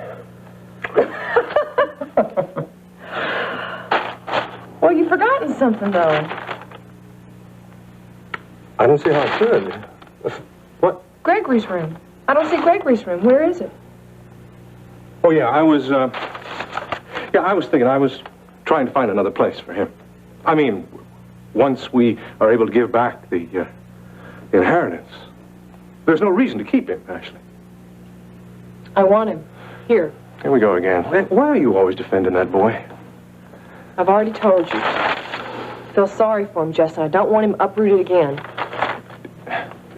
Well, you've forgotten something, though. I don't see how I could. What? Gregory's room. I don't see Gregory's room. Where is it? Oh, yeah, I was thinking I was trying to find another place for him. I mean, once we are able to give back the inheritance, there's no reason to keep him, Ashley. I want him. Here. Here we go again. Why are you always defending that boy? I've already told you. Feel sorry for him, Justin. I don't want him uprooted again.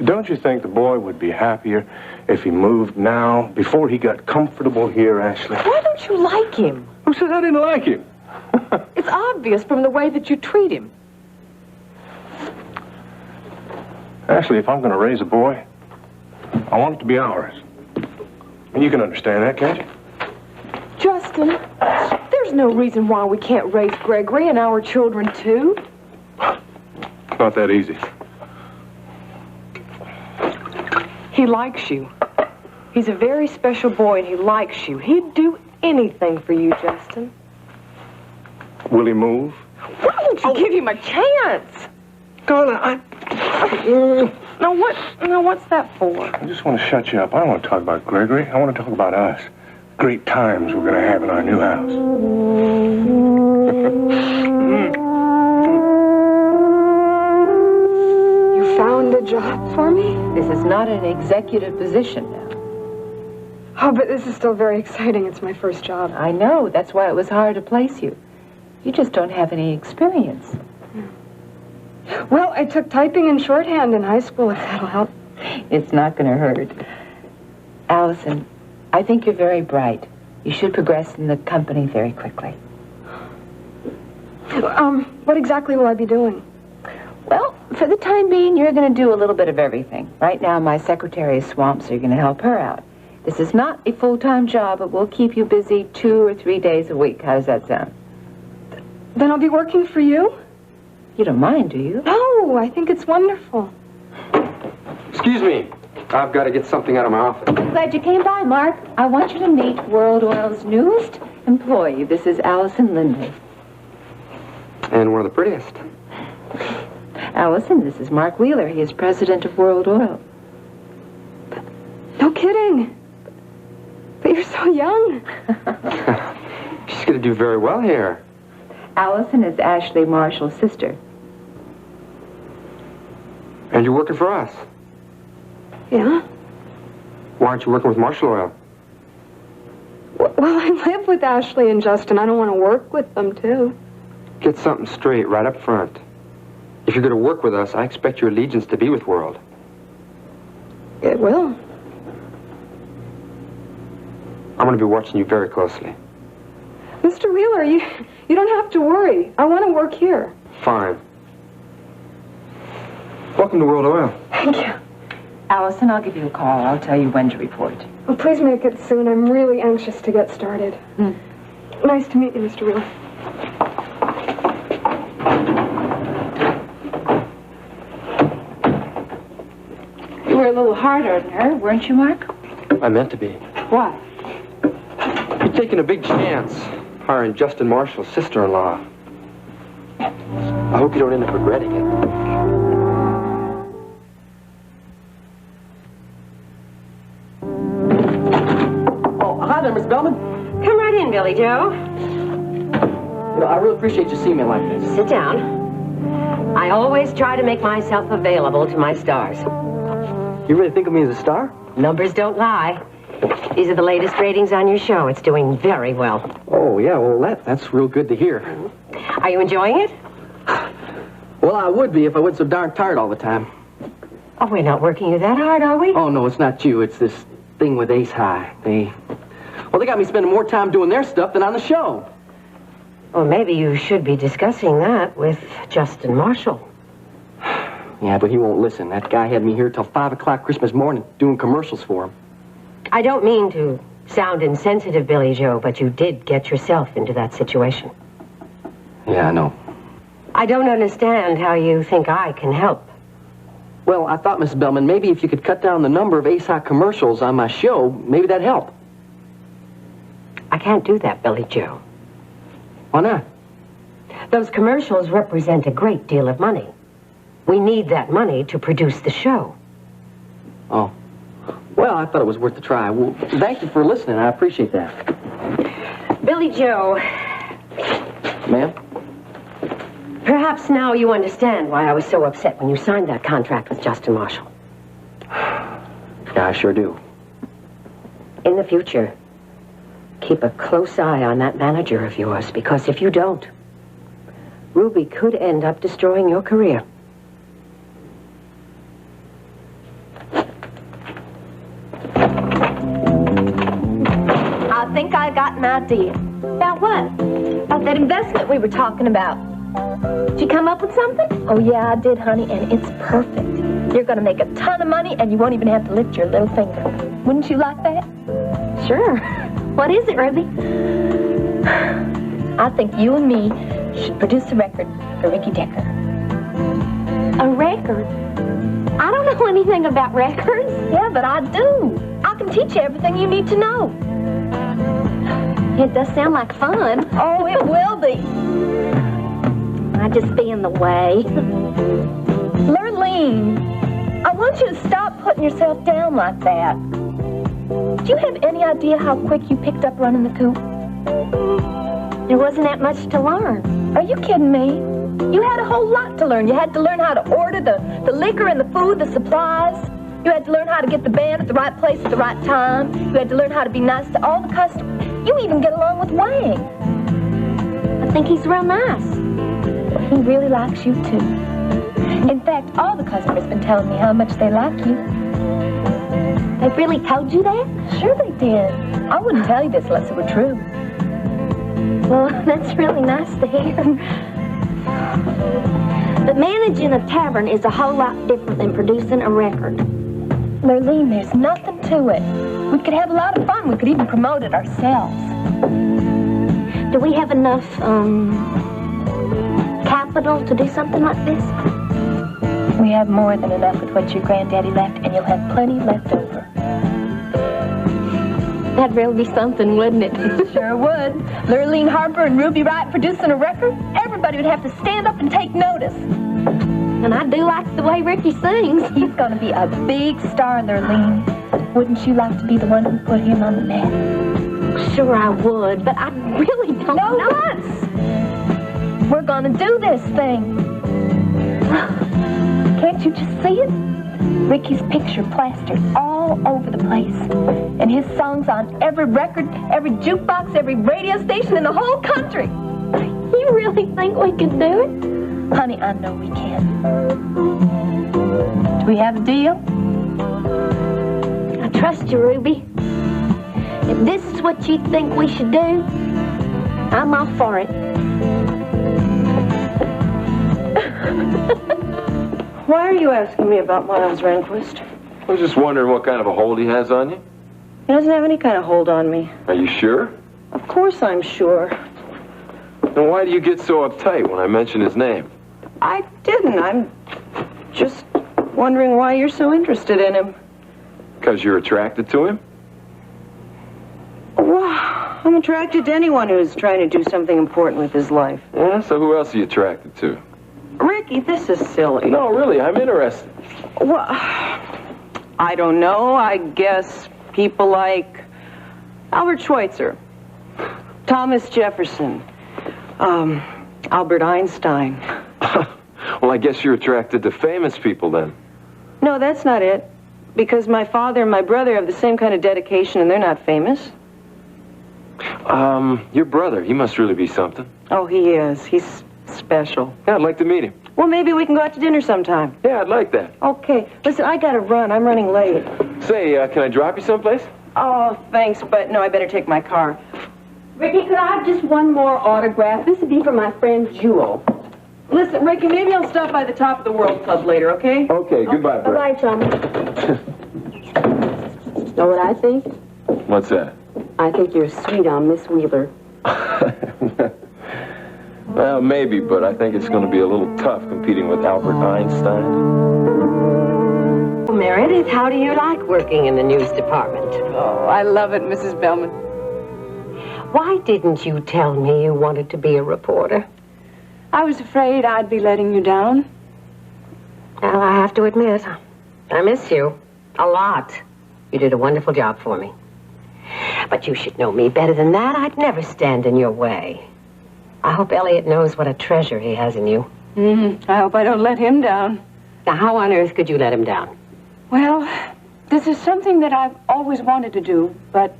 Don't you think the boy would be happier if he moved now, before he got comfortable here, Ashley? Why don't you like him? Who said I didn't like him? It's obvious from the way that you treat him. Ashley, if I'm going to raise a boy, I want it to be ours. And you can understand that, can't you? Justin. Justin, there's no reason why we can't raise Gregory and our children, too. It's not that easy. He likes you. He's a very special boy, and he likes you. He'd do anything for you, Justin. Will he move? Why don't you give him a chance? Donna, Now, what's that for? I just want to shut you up. I don't want to talk about Gregory. I want to talk about us. Great times we're going to have in our new house. You found a job for me? This is not an executive position now. Oh, but this is still very exciting. It's my first job. I know. That's why it was hard to place you. You just don't have any experience. Well, I took typing and shorthand in high school, if that'll help. It's not going to hurt. Allison, I think you're very bright. You should progress in the company very quickly. What exactly will I be doing? Well, for the time being, you're going to do a little bit of everything. Right now, my secretary is swamped, so you're going to help her out. This is not a full-time job, but we'll keep you busy 2 or 3 days a week. How does that sound? Then I'll be working for you? You don't mind, do you? No, I think it's wonderful. Excuse me. I've got to get something out of my office. Glad you came by, Mark. I want you to meet World Oil's newest employee. This is Allison Lindley. And one of the prettiest. Allison, this is Mark Wheeler. He is president of World Oil. No kidding. But you're so young. She's going to do very well here. Allison is Ashley Marshall's sister. And you're working for us. Yeah? Why aren't you working with Marshall Oil? Well, I live with Ashley and Justin. I don't want to work with them, too. Get something straight right up front. If you're going to work with us, I expect your allegiance to be with World. It will. I'm going to be watching you very closely. Mr. Wheeler, you don't have to worry. I want to work here. Fine. Welcome to World Oil. Thank you. Allison, I'll give you a call. I'll tell you when to report. Well, please make it soon. I'm really anxious to get started. Nice to meet you, Mr. Wheeler. You were a little hard on her, weren't you, Mark? I meant to be. Why? You're taking a big chance, hiring Justin Marshall's sister-in-law. I hope you don't end up regretting it. Oh, hi there, Miss Bellman. Come right in, Billy Joe. You know, I really appreciate you seeing me like this. Sit down. I always try to make myself available to my stars. You really think of me as a star? Numbers don't lie. These are the latest ratings on your show. It's doing very well. Oh, yeah, well, that's real good to hear. Are you enjoying it? Well, I would be if I wasn't so darn tired all the time. Oh, we're not working you that hard, are we? Oh, no, it's not you. It's this thing with Ace High. They got me spending more time doing their stuff than on the show. Well, maybe you should be discussing that with Justin Marshall. Yeah, but he won't listen. That guy had me here till 5 o'clock Christmas morning doing commercials for him. I don't mean to sound insensitive, Billy Joe, but you did get yourself into that situation. Yeah, I know. I don't understand how you think I can help. Well, I thought, Miss Bellman, maybe if you could cut down the number of Ace High commercials on my show, maybe that'd help. I can't do that, Billy Joe. Why not? Those commercials represent a great deal of money. We need that money to produce the show. Oh. Well, I thought it was worth a try. Well, thank you for listening. I appreciate that. Billy Joe. Ma'am? Perhaps now you understand why I was so upset when you signed that contract with Justin Marshall. Yeah, I sure do. In the future, keep a close eye on that manager of yours, because if you don't, Ruby could end up destroying your career. I think I got an idea. About what? About that investment we were talking about. Did you come up with something? Oh, yeah, I did, honey, and it's perfect. You're going to make a ton of money, and you won't even have to lift your little finger. Wouldn't you like that? Sure. What is it, Ruby? I think you and me should produce a record for Ricky Decker. A record? I don't know anything about records. Yeah, but I do. I can teach you everything you need to know. It does sound like fun. Oh, it will be. I just be in the way. Lurleen, I want you to stop putting yourself down like that. Do you have any idea how quick you picked up running the coop? There wasn't that much to learn. Are you kidding me? You had a whole lot to learn. You had to learn how to order the liquor and the food, the supplies. You had to learn how to get the band at the right place at the right time. You had to learn how to be nice to all the customers. You even get along with Wang. I think he's real nice. He really likes you, too. In fact, all the customers have been telling me how much they like you. They really told you that? Sure they did. I wouldn't tell you this unless it were true. Well, that's really nice to hear. But managing a tavern is a whole lot different than producing a record. Lurleen, there's nothing to it. We could have a lot of fun. We could even promote it ourselves. Do we have enough, capital to do something like this? We have more than enough with what your granddaddy left, and you'll have plenty left over. That'd really be something, wouldn't it? Sure would. Lurleen Harper and Ruby Wright producing a record, everybody would have to stand up and take notice. And I do like the way Ricky sings. He's gonna be a big star, Lurleen. Wouldn't you like to be the one who put him on the map? Sure I would, but I really don't know. No once! We're gonna do this thing. Can't you just see it? Ricky's picture plastered all over the place. And his songs on every record, every jukebox, every radio station in the whole country. You really think we can do it? Honey, I know we can. Do we have a deal? I trust you, Ruby. If this is what you think we should do, I'm all for it. Why are you asking me about Miles Rehnquist? I was just wondering what kind of a hold he has on you. He doesn't have any kind of hold on me. Are you sure? Of course I'm sure. Then why do you get so uptight when I mention his name? I didn't. I'm just wondering why you're so interested in him. Because you're attracted to him? Well, I'm attracted to anyone who's trying to do something important with his life. Yeah, so who else are you attracted to? Ricky, this is silly. No, really, I'm interested. Well, I don't know. I guess people like Albert Schweitzer, Thomas Jefferson, Albert Einstein. Well, I guess you're attracted to famous people then. No, that's not it. Because my father and my brother have the same kind of dedication and they're not famous. Your brother, he must really be something. Oh, he is. He's special. Yeah, I'd like to meet him. Well, maybe we can go out to dinner sometime. Yeah, I'd like that. Okay. Listen, I gotta run. I'm running late. Say, can I drop you someplace? Oh, thanks, but no, I better take my car. Ricky, could I have just one more autograph? This would be for my friend Jewel. Listen, Ricky, maybe I'll stop by the Top of the World Club later, okay? Okay, goodbye, Brett. Bye-bye, chum. Know what I think? What's that? I think you're sweet on Miss Wheeler. Well, maybe, but I think it's going to be a little tough competing with Albert Einstein. Well, Meredith, how do you like working in the news department? Oh, I love it, Mrs. Bellman. Why didn't you tell me you wanted to be a reporter? I was afraid I'd be letting you down. Well, I have to admit, I miss you a lot. You did a wonderful job for me. But you should know me better than that. I'd never stand in your way. I hope Elliot knows what a treasure he has in you. I hope I don't let him down. Now, how on earth could you let him down? Well, this is something that I've always wanted to do, but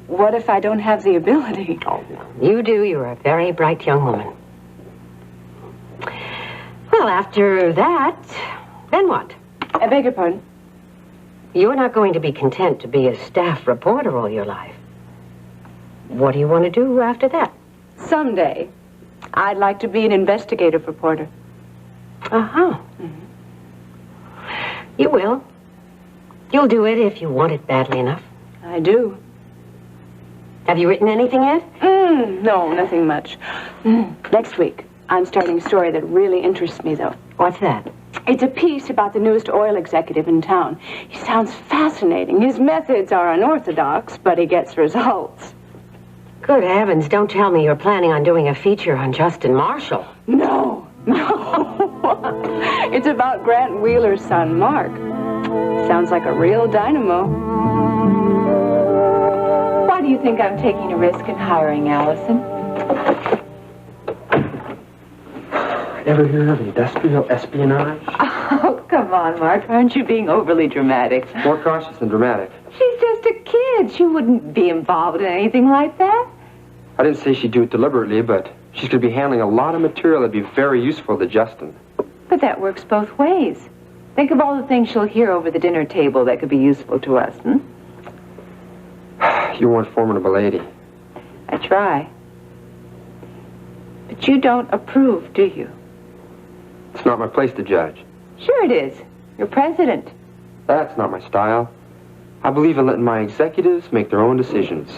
what if I don't have the ability? Oh, no. You do. You're a very bright young woman. Well, after that, then what? I beg your pardon? You're not going to be content to be a staff reporter all your life. What do you want to do after that? Someday, I'd like to be an investigative reporter. Uh-huh. You will. You'll do it if you want it badly enough. I do. Have you written anything yet? No, nothing much. Next week, I'm starting a story that really interests me, though. What's that? It's a piece about the newest oil executive in town. He sounds fascinating. His methods are unorthodox, but he gets results. Good heavens, don't tell me you're planning on doing a feature on Justin Marshall. No. It's about Grant Wheeler's son, Mark. Sounds like a real dynamo. Why do you think I'm taking a risk in hiring Allison? Ever hear of industrial espionage? Oh, come on, Mark. Aren't you being overly dramatic? More cautious than dramatic. She's just a kid. She wouldn't be involved in anything like that. I didn't say she'd do it deliberately, but she's going to be handling a lot of material that'd be very useful to Justin. But that works both ways. Think of all the things she'll hear over the dinner table that could be useful to us, You're one formidable lady. I try. But you don't approve, do you? It's not my place to judge. Sure it is. You're president. That's not my style. I believe in letting my executives make their own decisions.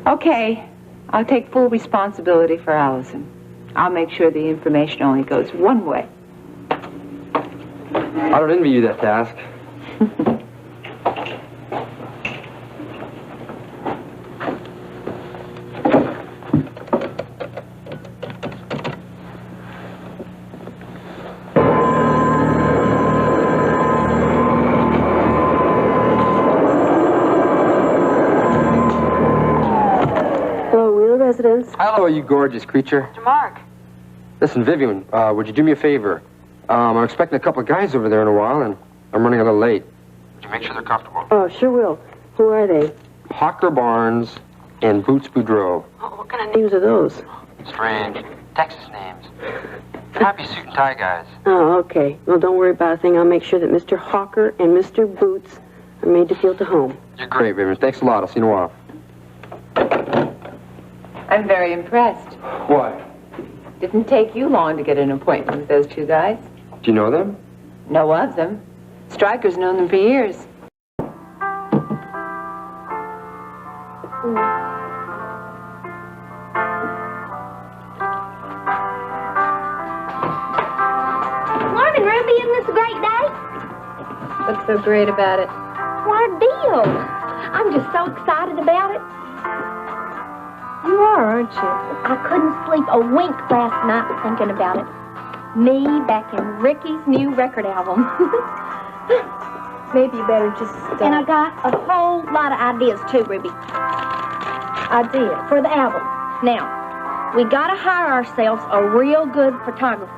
Okay. I'll take full responsibility for Allison. I'll make sure the information only goes one way. I don't envy you that task. Hello, you gorgeous creature. Mr. Mark. Listen, Vivian, would you do me a favor? I'm expecting a couple of guys over there in a while, and I'm running a little late. Would you make sure they're comfortable? Oh, sure will. Who are they? Hawker Barnes and Boots Boudreau. Oh, what kind of names are those? Strange. Texas names. Happy suit and tie guys. Oh, okay. Well, don't worry about a thing. I'll make sure that Mr. Hawker and Mr. Boots are made to feel at home. You're great, Vivian. Thanks a lot. I'll see you in a while. I'm very impressed. What? Didn't take you long to get an appointment with those two guys. Do you know them? Know of them. Stryker's known them for years. Morning, Ruby. Isn't this a great day? What's so great about it? What a deal. I'm just so excited about it. You are, aren't you? I couldn't sleep a wink last night thinking about it. Me back in Ricky's new record album. Maybe you better just... And I got a whole lot of ideas, too, Ruby. Idea? For the album. Now, we gotta hire ourselves a real good photographer.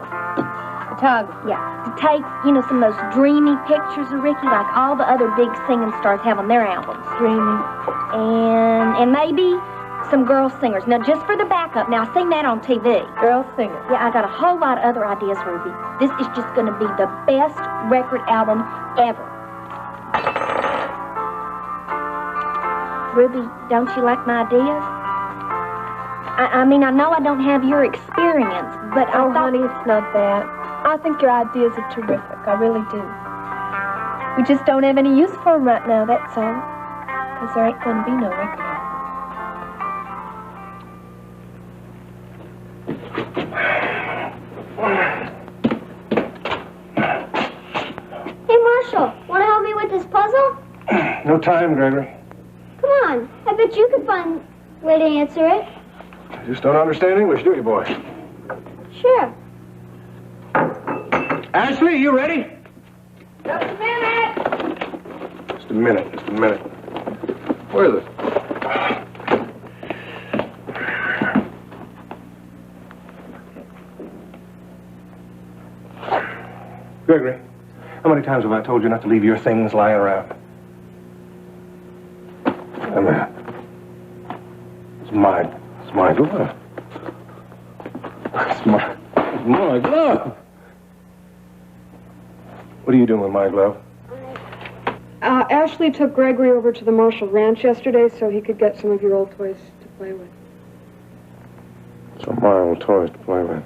Photographer? Yeah, to take, some of those dreamy pictures of Ricky like all the other big singing stars have on their albums. Dreamy. And maybe some girl singers. Now, just for the backup. Now, I seen that on TV. Girl singers? Yeah, I got a whole lot of other ideas, Ruby. This is just going to be the best record album ever. Ruby, don't you like my ideas? I mean, I know I don't have your experience, but Oh, honey, it's not that. I think your ideas are terrific. I really do. We just don't have any use for them right now, that's all. Because there ain't going to be no record album. Hey, Marshall, want to help me with this puzzle? No time, Gregory. Come on, I bet you could find a way to answer it. You just don't understand English, do you, boy? Sure. Ashley, you ready? Just a minute. Just a minute, just a minute. Where is it? Gregory, how many times have I told you not to leave your things lying around? And that. It's my glove. It's my glove. What are you doing with my glove? Ashley took Gregory over to the Marshall Ranch yesterday so he could get some of your old toys to play with. Some of my old toys to play with.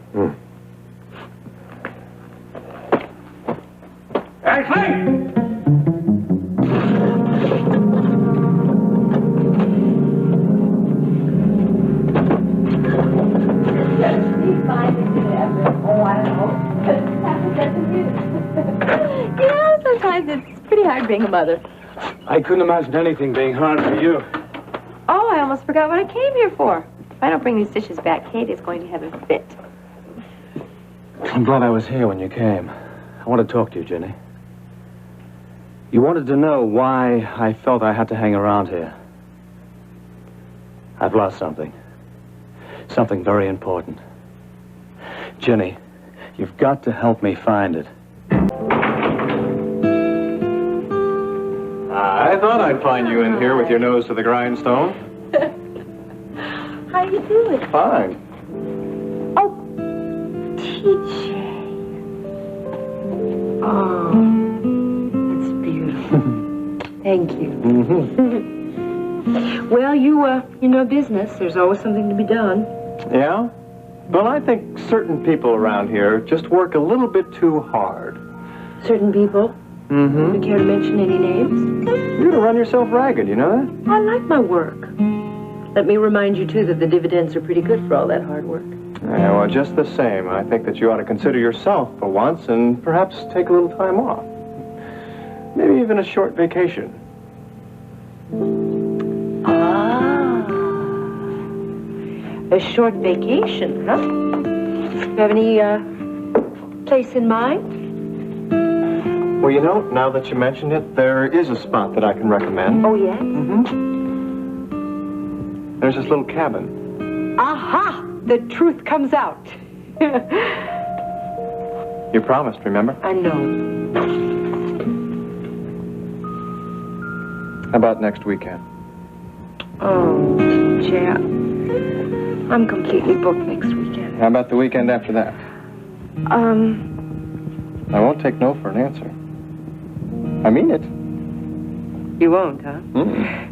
Ashley! being a mother. I couldn't imagine anything being hard for you. Oh, I almost forgot what I came here for. If I don't bring these dishes back, Katie's going to have a fit. I'm glad I was here when you came. I want to talk to you, Jenny. You wanted to know why I felt I had to hang around here. I've lost something. Something very important. Jenny, you've got to help me find it. I thought I'd find you in here with your nose to the grindstone. How you doing? Fine. Oh, TJ. Oh, that's beautiful. Thank you. Well, you know business. There's always something to be done. Yeah? Well, I think certain people around here just work a little bit too hard. Certain people. Mm-hmm. You care to mention any names? You're gonna run yourself ragged, you know that? I like my work. Let me remind you, too, that the dividends are pretty good for all that hard work. Yeah, well, just the same, I think that you ought to consider yourself for once and perhaps take a little time off. Maybe even a short vacation. Ah. A short vacation, huh? You have any, place in mind? Well, you know, now that you mentioned it, there is a spot that I can recommend. Oh, yes? Mm-hmm. There's this little cabin. Aha! The truth comes out. You promised, remember? I know. How about next weekend? Oh, Jack. I'm completely booked next weekend. How about the weekend after that? I won't take no for an answer. I mean it. You won't, huh? Mm.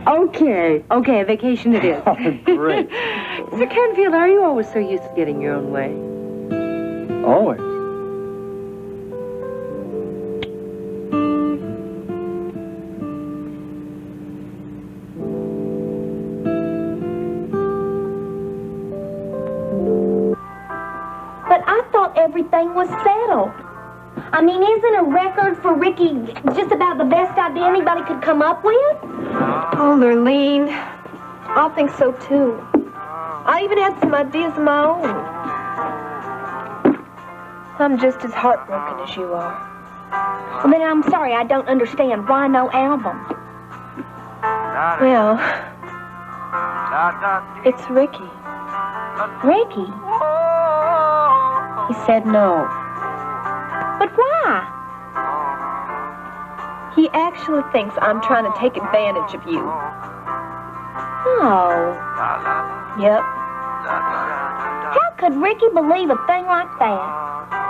Okay, a vacation it is. Oh, great. Sir Canfield, are you always so used to getting your own way? Always. But I thought everything was settled. I mean, isn't a record for Ricky just about the best idea anybody could come up with? Oh, Lurleen, I think so, too. I even had some ideas of my own. I'm just as heartbroken as you are. Well, then I'm sorry, I don't understand. Why no album? Well, it's Ricky. Ricky? He said no. But why? He actually thinks I'm trying to take advantage of you. Oh. Yep. How could Ricky believe a thing like that?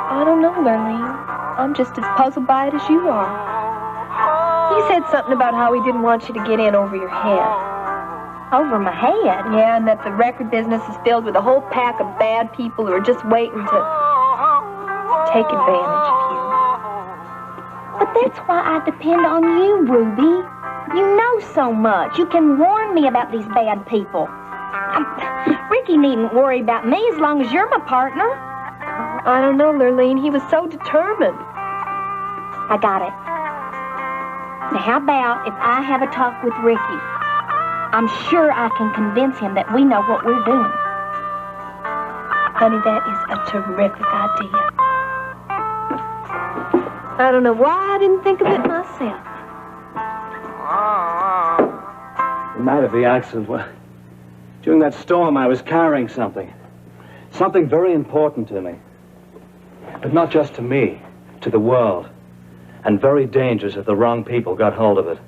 I don't know, Lurleen. I'm just as puzzled by it as you are. He said something about how he didn't want you to get in over your head. Over my head? Yeah, and that the record business is filled with a whole pack of bad people who are just waiting to take advantage of you. But that's why I depend on you, Ruby. You know so much. You can warn me about these bad people. Ricky needn't worry about me as long as you're my partner. I don't know, Lurleen. He was so determined. I got it. Now, how about if I have a talk with Ricky? I'm sure I can convince him that we know what we're doing. Honey, that is a terrific idea. I don't know why I didn't think of it myself. The night of the accident, well, during that storm, I was carrying something. Something very important to me. But not just to me, to the world. And very dangerous if the wrong people got hold of it.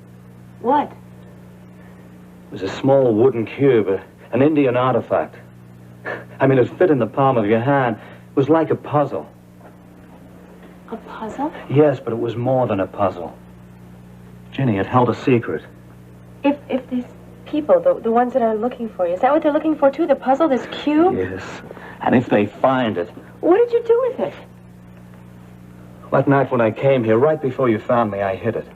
What? It was a small wooden cube, an Indian artifact. I mean, it fit in the palm of your hand. It was like a puzzle. A puzzle? Yes, but it was more than a puzzle. Ginny, it held a secret. If these people, the ones that are looking for you, is that what they're looking for, too? The puzzle, this cube? Yes. And if they find it... What did you do with it? That night when I came here, right before you found me, I hid it.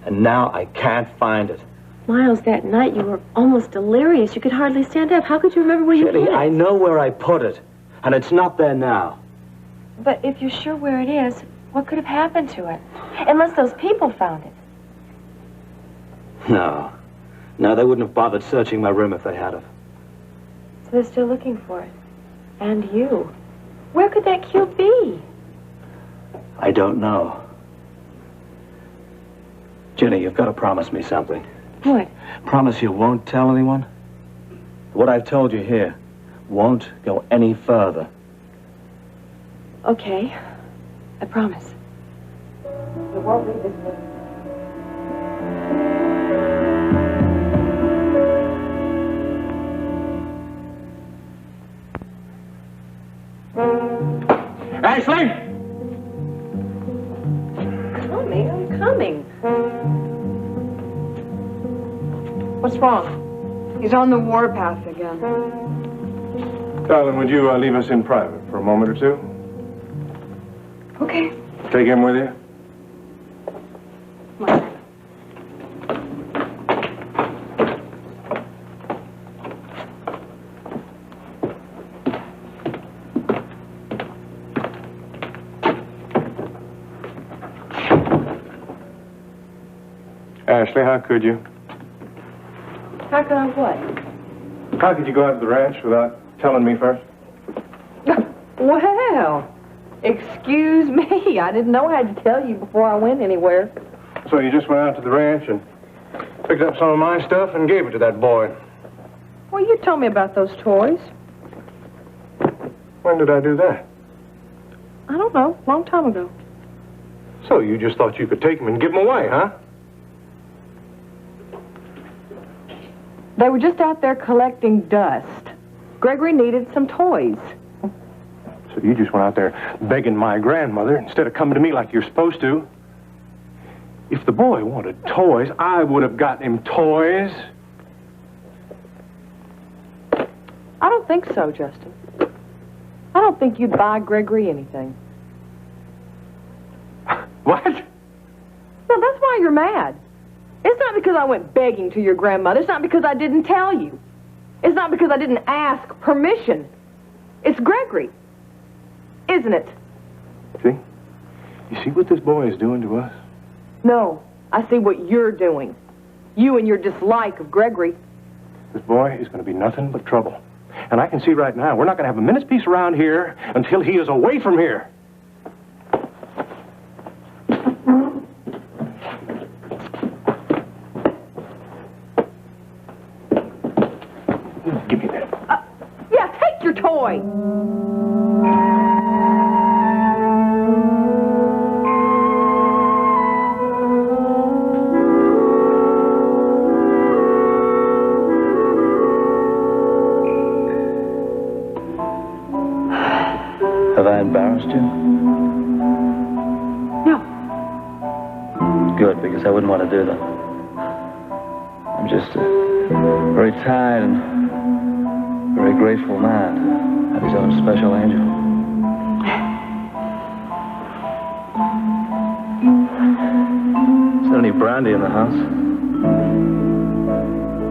And now I can't find it. Miles, that night you were almost delirious. You could hardly stand up. How could you remember where you put it? I know where I put it, and it's not there now. But if you're sure where it is, What could have happened to it? Unless those people found it. No. No, they wouldn't have bothered searching my room if they had have. So they're still looking for it. And you. Where could that cube be? I don't know. Ginny, you've got to promise me something. What? Promise you won't tell anyone? What I've told you here won't go any further. Okay. I promise. You won't leave this room. Ashley! I'm coming. What's wrong? He's on the warpath again. Darling, would you leave us in private for a moment or two? Okay. Take him with you? Ashley, how could you? How could I what? How could you go out to the ranch without telling me first? Well, excuse me. I didn't know I had to tell you before I went anywhere. So you just went out to the ranch and picked up some of my stuff and gave it to that boy. Well, you told me about those toys. When did I do that? I don't know. Long time ago. So you just thought you could take them and give them away, huh? They were just out there collecting dust. Gregory needed some toys. So you just went out there begging my grandmother instead of coming to me like you're supposed to. If the boy wanted toys, I would have gotten him toys. I don't think so, Justin. I don't think you'd buy Gregory anything. What? No, that's why you're mad. It's not because I went begging to your grandmother. It's not because I didn't tell you. It's not because I didn't ask permission. It's Gregory. Isn't it? See? You see what this boy is doing to us? No, I see what you're doing. You and your dislike of Gregory. This boy is going to be nothing but trouble. And I can see right now, we're not going to have a minute's peace around here until he is away from here. Give me that. Yeah, take your toy. Have I embarrassed you? No. Good, because I wouldn't want to do that. I'm just a very tired and very grateful man of his own special angel. Is there any brandy in the house?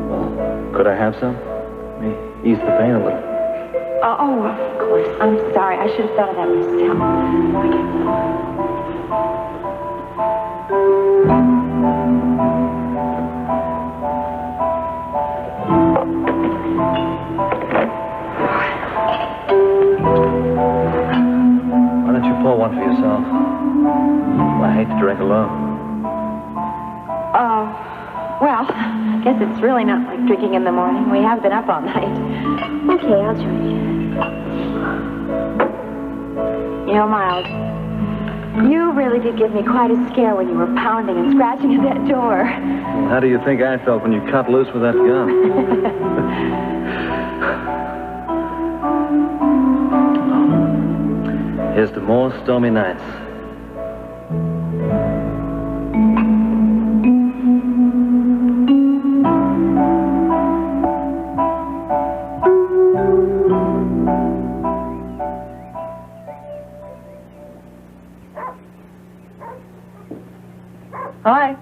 Well, could I have some? May ease the pain a little. Oh, of course. I'm sorry. I should have thought of that myself. Why don't you pour one for yourself? Well, I hate to drink alone. Well, I guess it's really not like drinking in the morning. We have been up all night. Okay, I'll join you. You know, Miles, you really did give me quite a scare when you were pounding and scratching at that door. Well, how do you think I felt when you cut loose with that gun? Here's to more stormy nights. Hi.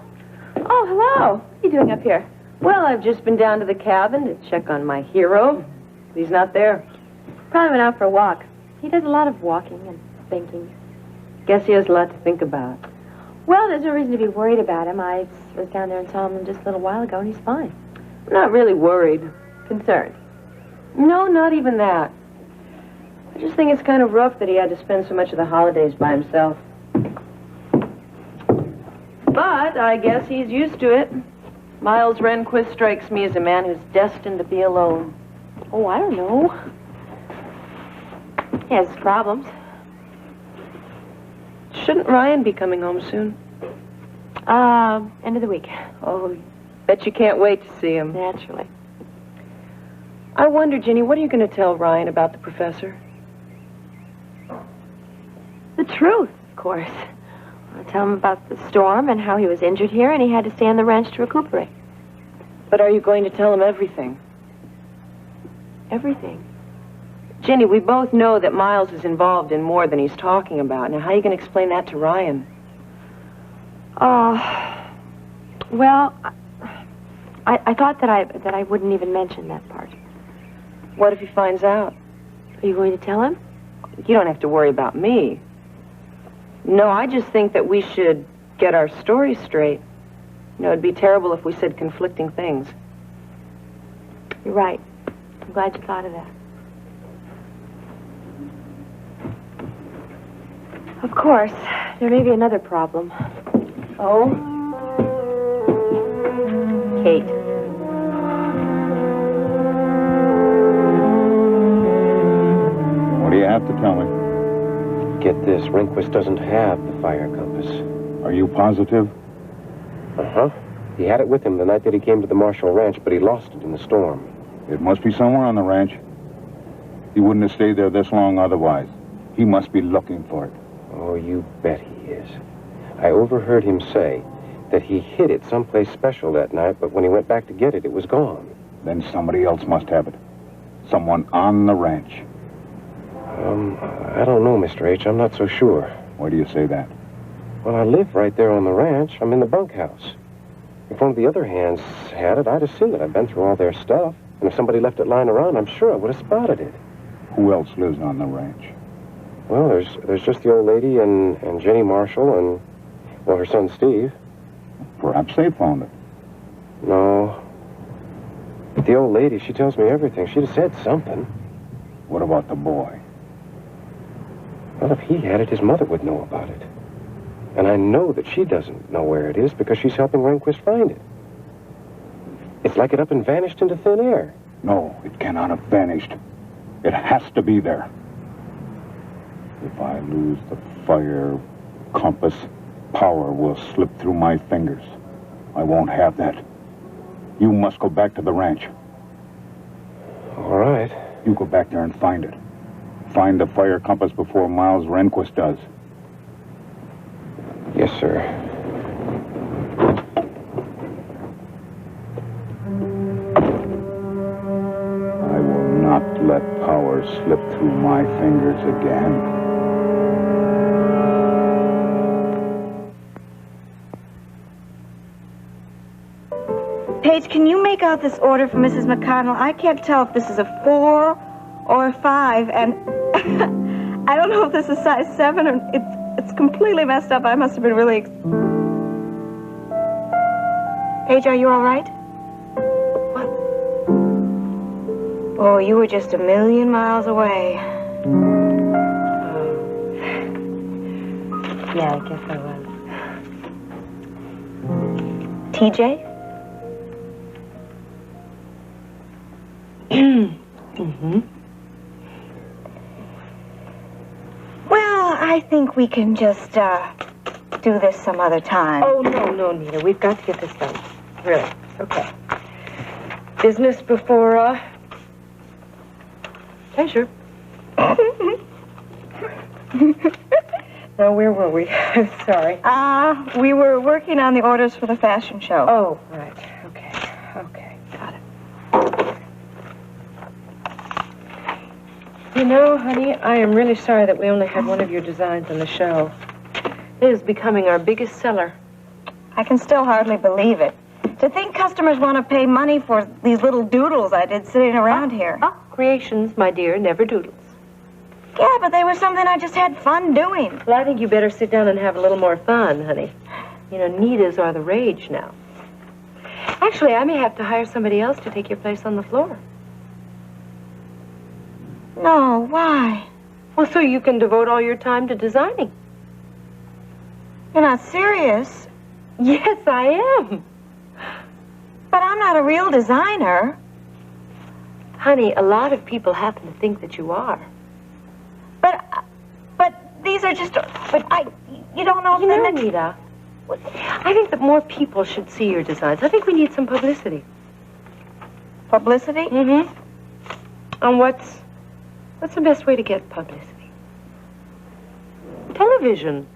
Oh, hello. What are you doing up here? Well, I've just been down to the cabin to check on my hero. He's not there. Probably went out for a walk. He does a lot of walking and thinking. Guess he has a lot to think about. Well, there's no reason to be worried about him. I was down there and saw him just a little while ago, and he's fine. I'm not really worried. Concerned. No, not even that. I just think it's kind of rough that he had to spend so much of the holidays by himself. But I guess he's used to it. Miles Rehnquist strikes me as a man who's destined to be alone. Oh, I don't know. He has problems. Shouldn't Ryan be coming home soon? End of the week. Oh, bet you can't wait to see him. Naturally. I wonder, Ginny, what are you going to tell Ryan about the professor? The truth, of course. I'll tell him about the storm and how he was injured here and he had to stay on the ranch to recuperate. But are you going to tell him everything? Everything. Ginny, we both know that Miles is involved in more than he's talking about. Now, how are you going to explain that to Ryan? Well, I thought that I wouldn't even mention that part. What if he finds out? Are you going to tell him? You don't have to worry about me. No, I just think that we should get our story straight. You know, it'd be terrible if we said conflicting things. You're right. I'm glad you thought of that. Of course, there may be another problem. Oh? Kate. What do you have to tell me? Get this, Rehnquist doesn't have the fire compass. Are you positive? Uh-huh. He had it with him the night that he came to the Marshall Ranch, but he lost it in the storm. It must be somewhere on the ranch. He wouldn't have stayed there this long otherwise. He must be looking for it. Oh, you bet he is. I overheard him say that he hid it someplace special that night, but when he went back to get it, it was gone. Then somebody else must have it. Someone on the ranch. I don't know, Mr. H. I'm not so sure. Why do you say that? Well, I live right there on the ranch. I'm in the bunkhouse. If one of the other hands had it, I'd have seen it. I've been through all their stuff. And if somebody left it lying around, I'm sure I would have spotted it. Who else lives on the ranch? Well, there's just the old lady and Jenny Marshall and, well, her son Steve. Perhaps they found it. No. But the old lady, she tells me everything. She'd have said something. What about the boy? Well, if he had it, his mother would know about it. And I know that she doesn't know where it is because she's helping Rehnquist find it. It's like it up and vanished into thin air. No, it cannot have vanished. It has to be there. If I lose the fire compass, power will slip through my fingers. I won't have that. You must go back to the ranch. All right. You go back there and find it. Find the fire compass before Miles Rehnquist does. Yes, sir. I will not let power slip through my fingers again. Paige, can you make out this order for Mrs. McConnell? I can't tell if this is a 4 or a 5, and I don't know if this is size 7 or it's completely messed up. I must have been really... Paige, are you all right? What? Oh, you were just a million miles away. Yeah, I guess I was. TJ? Mm-hmm. Well, I think we can just, do this some other time. Oh, no, Nita. We've got to get this done. Really. Okay. Business before, pleasure. Now, where were we? I'm sorry. We were working on the orders for the fashion show. Oh, right. Okay. Got it. You know, honey, I am really sorry that we only had one of your designs on the show. It is becoming our biggest seller. I can still hardly believe it. To think customers want to pay money for these little doodles I did sitting around here. Creations, my dear, never doodles. Yeah, but they were something I just had fun doing. Well, I think you better sit down and have a little more fun, honey. You know, neatas are the rage now. Actually, I may have to hire somebody else to take your place on the floor. No, why? Well, so you can devote all your time to designing. You're not serious. Yes, I am. But I'm not a real designer. Honey, a lot of people happen to think that you are. But these are just... You don't know... You know, Nita, I think that more people should see your designs. I think we need some publicity. Publicity? Mm-hmm. And what's the best way to get publicity? Television.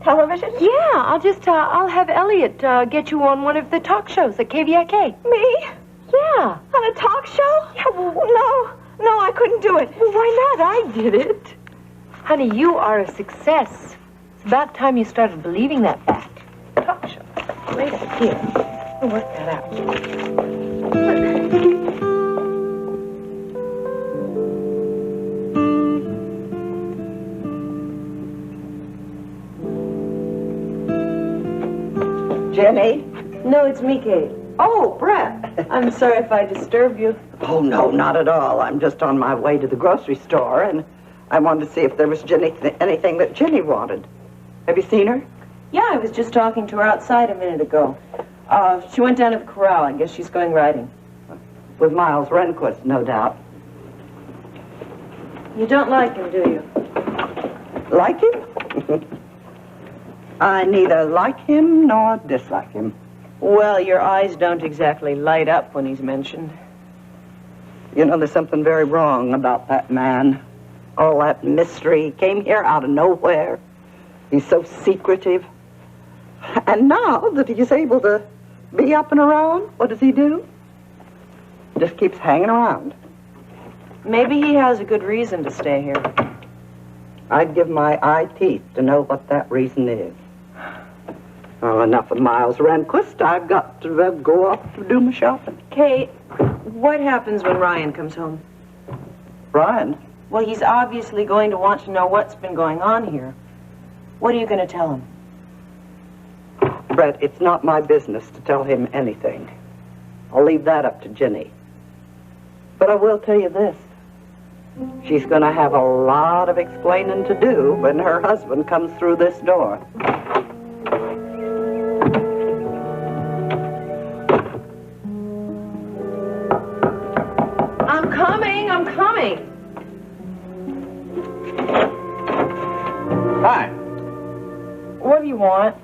Television? Yeah, I'll have Elliot get you on one of the talk shows at KVIK. Me? Yeah. On a talk show? Yeah, no, I couldn't do it. Well, why not? I did it. Honey, you are a success. It's about time you started believing that fact. Talk show. Right up here. We'll work that out. Jenny? No, it's me, Kate. Oh, Brett. I'm sorry if I disturbed you. Oh, no, not at all. I'm just on my way to the grocery store, and I wanted to see if there was anything that Jenny wanted. Have you seen her? Yeah, I was just talking to her outside a minute ago. She went down to the corral. I guess she's going riding. With Miles Rehnquist, no doubt. You don't like him, do you? Like him? I neither like him nor dislike him. Well, your eyes don't exactly light up when he's mentioned. You know, there's something very wrong about that man. All that mystery. He came here out of nowhere. He's so secretive. And now that he's able to be up and around, what does he do? Just keeps hanging around. Maybe he has a good reason to stay here. I'd give my eye teeth to know what that reason is. Oh, enough of Miles Rehnquist. I've got to go off to do my shopping. Kate, what happens when Ryan comes home? Ryan? Well, he's obviously going to want to know what's been going on here. What are you going to tell him? Brett, it's not my business to tell him anything. I'll leave that up to Jenny. But I will tell you this. She's going to have a lot of explaining to do when her husband comes through this door. I'm coming. Hi. What do you want?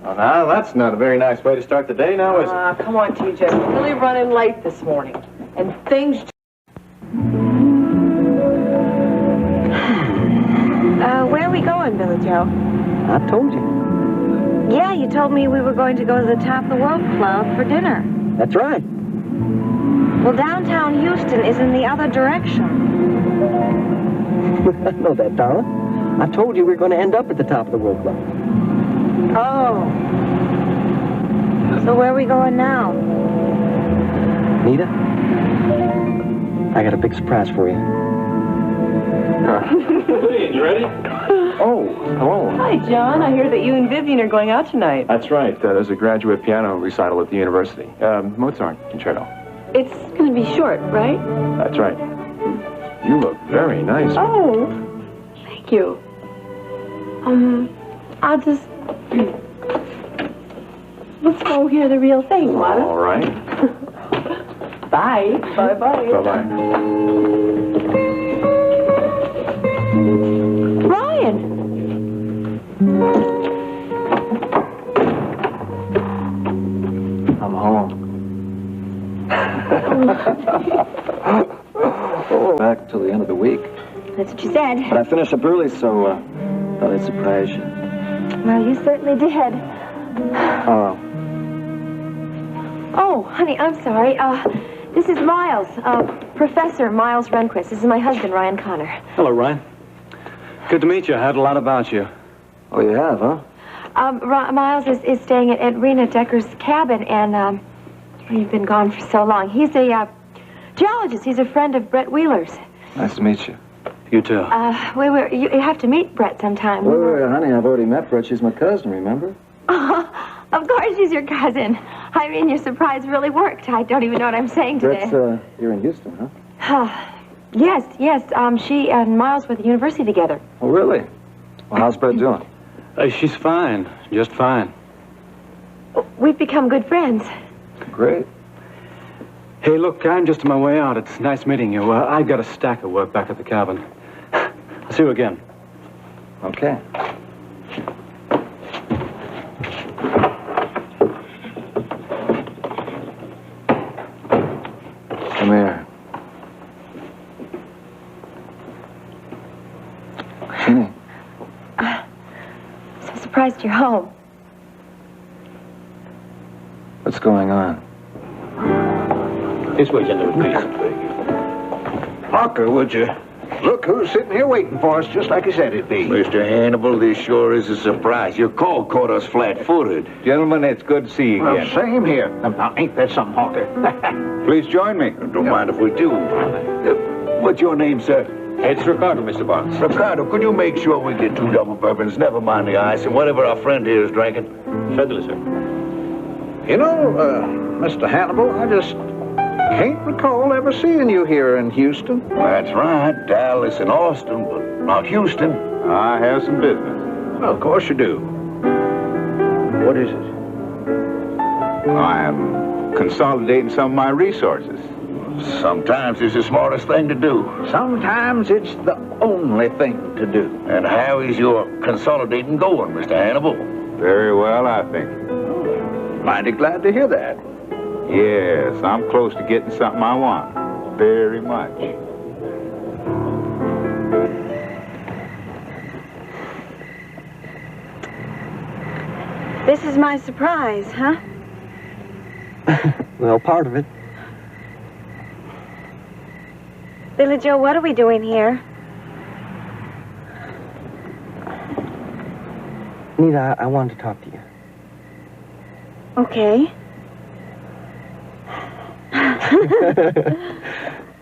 Well, now, that's not a very nice way to start the day now, is it? Come on, TJ. We're really running late this morning. And things... Where are we going, Billy Joe? I told you. Yeah, you told me we were going to go to the Top of the World Club for dinner. That's right. Well, downtown Houston is in the other direction. I know that, darling. I told you we were going to end up at the Top of the World Club. Oh. So where are we going now? Nita, I got a big surprise for you. Hey, you ready? Oh, hello. Hi, John. I hear that you and Vivian are going out tonight. That's right. There's a graduate piano recital at the university. Mozart concerto. It's going to be short, right? That's right. You look very nice. Oh, thank you. I'll just... Let's go hear the real thing, Lana. All right. Bye. Bye-bye. Bye-bye. Ryan! I'm home. Back till the end of the week. That's what you said. But I finished up early, so thought I'd surprise you. Well, you certainly did. Oh, honey, I'm sorry. This is Miles, Professor Miles Rehnquist. This is my husband, Ryan Connor. Hello, Ryan. Good to meet you. I heard a lot about you. Oh, you have, huh? Miles is staying at Rena Decker's cabin, and you've been gone for so long. He's a geologist. He's a friend of Brett Wheeler's. Nice to meet you. You too. You have to meet Brett sometime. Wait, honey, I've already met Brett. She's my cousin, remember? Of course she's your cousin. I mean, your surprise really worked. I don't even know what I'm saying today. Brett's, you're in Houston, huh? Yes. She and Miles were at the university together. Oh, really? Well, how's Brett doing? She's fine. Just fine. We've become good friends. Great. Hey, look, I'm just on my way out. It's nice meeting you. I've got a stack of work back at the cabin. I'll see you again. Okay. Come here. Jeannie. So surprised you're home. What's going on? This way, gentlemen, please. Parker, would you? Look who's sitting here waiting for us, just like he said it'd be. Mr. Hannibal, this sure is a surprise. Your call caught us flat-footed. Gentlemen, it's good to see you again. Well, same here. Now, ain't that something, Hawker? Please join me. Don't mind if we do. What's your name, sir? It's Ricardo, Mr. Barnes. Ricardo, could you make sure we get 2 double bourbons, never mind the ice, and whatever our friend here is drinking? Certainly, sir. You know, Mr. Hannibal, I just can't recall ever seeing you here in Houston. That's right. Dallas and Austin, but not Houston. I have some business. Well, of course you do. What is it? I'm consolidating some of my resources. Sometimes it's the smartest thing to do. Sometimes it's the only thing to do. And how is your consolidating going, Mr. Hannibal? Very well, I think. Mighty glad to hear that. Yes, I'm close to getting something I want. Very much. This is my surprise, huh? Well, part of it. Billy Joe, what are we doing here? Nita, I wanted to talk to you. Okay.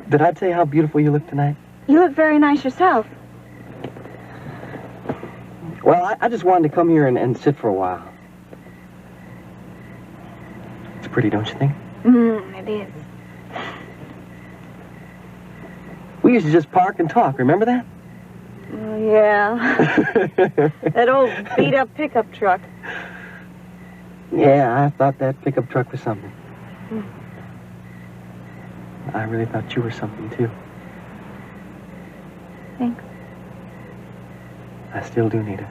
Did I tell you how beautiful you look tonight? You look very nice yourself. Well, I just wanted to come here and sit for a while. It's pretty, don't you think? It is. We used to just park and talk, remember that? Oh, yeah. That old beat-up pickup truck. Yeah, I thought that pickup truck was something. I really thought you were something, too. Thanks. I still do, Nita.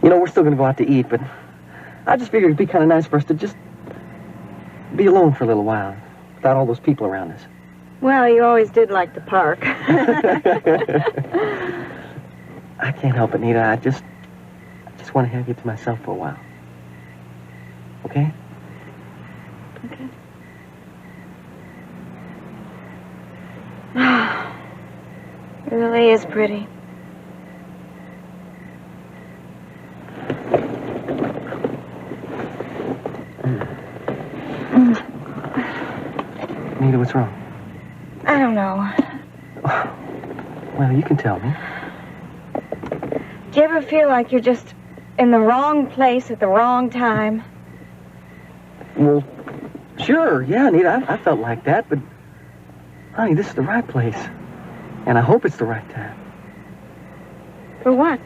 You know, we're still going to go out to eat, but I just figured it'd be kind of nice for us to just be alone for a little while, without all those people around us. Well, you always did like the park. I can't help it, Nita. I just want to have you to myself for a while. Okay? Okay. It really is pretty. Nita, what's wrong? I don't know. Well, you can tell me. Do you ever feel like you're just in the wrong place at the wrong time? Well, sure, yeah, Nita, I felt like that, but, honey, this is the right place. And I hope it's the right time. For what?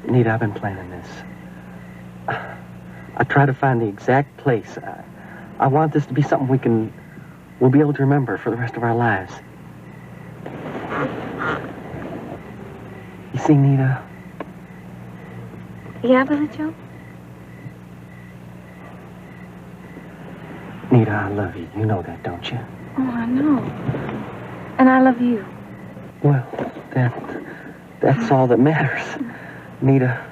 Nita, I've been planning this. I try to find the exact place. I want this to be something we'll be able to remember for the rest of our lives. You see, Nita? Yeah, Billy Joe? Nita, I love you. You know that, don't you? Oh, I know. And I love you. Well, that's all that matters. Nita.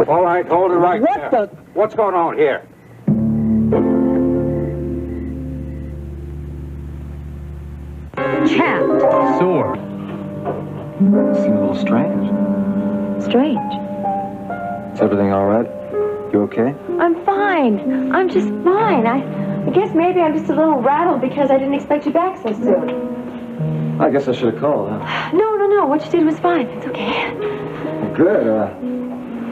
All right, hold it right there. What's going on here? Chapped. Sore. Seem a little strange. Strange. Is everything all right? You okay? I'm fine. I'm just fine. I guess maybe I'm just a little rattled because I didn't expect you back so soon. I guess I should have called, huh? No. What you did was fine. It's okay. Good.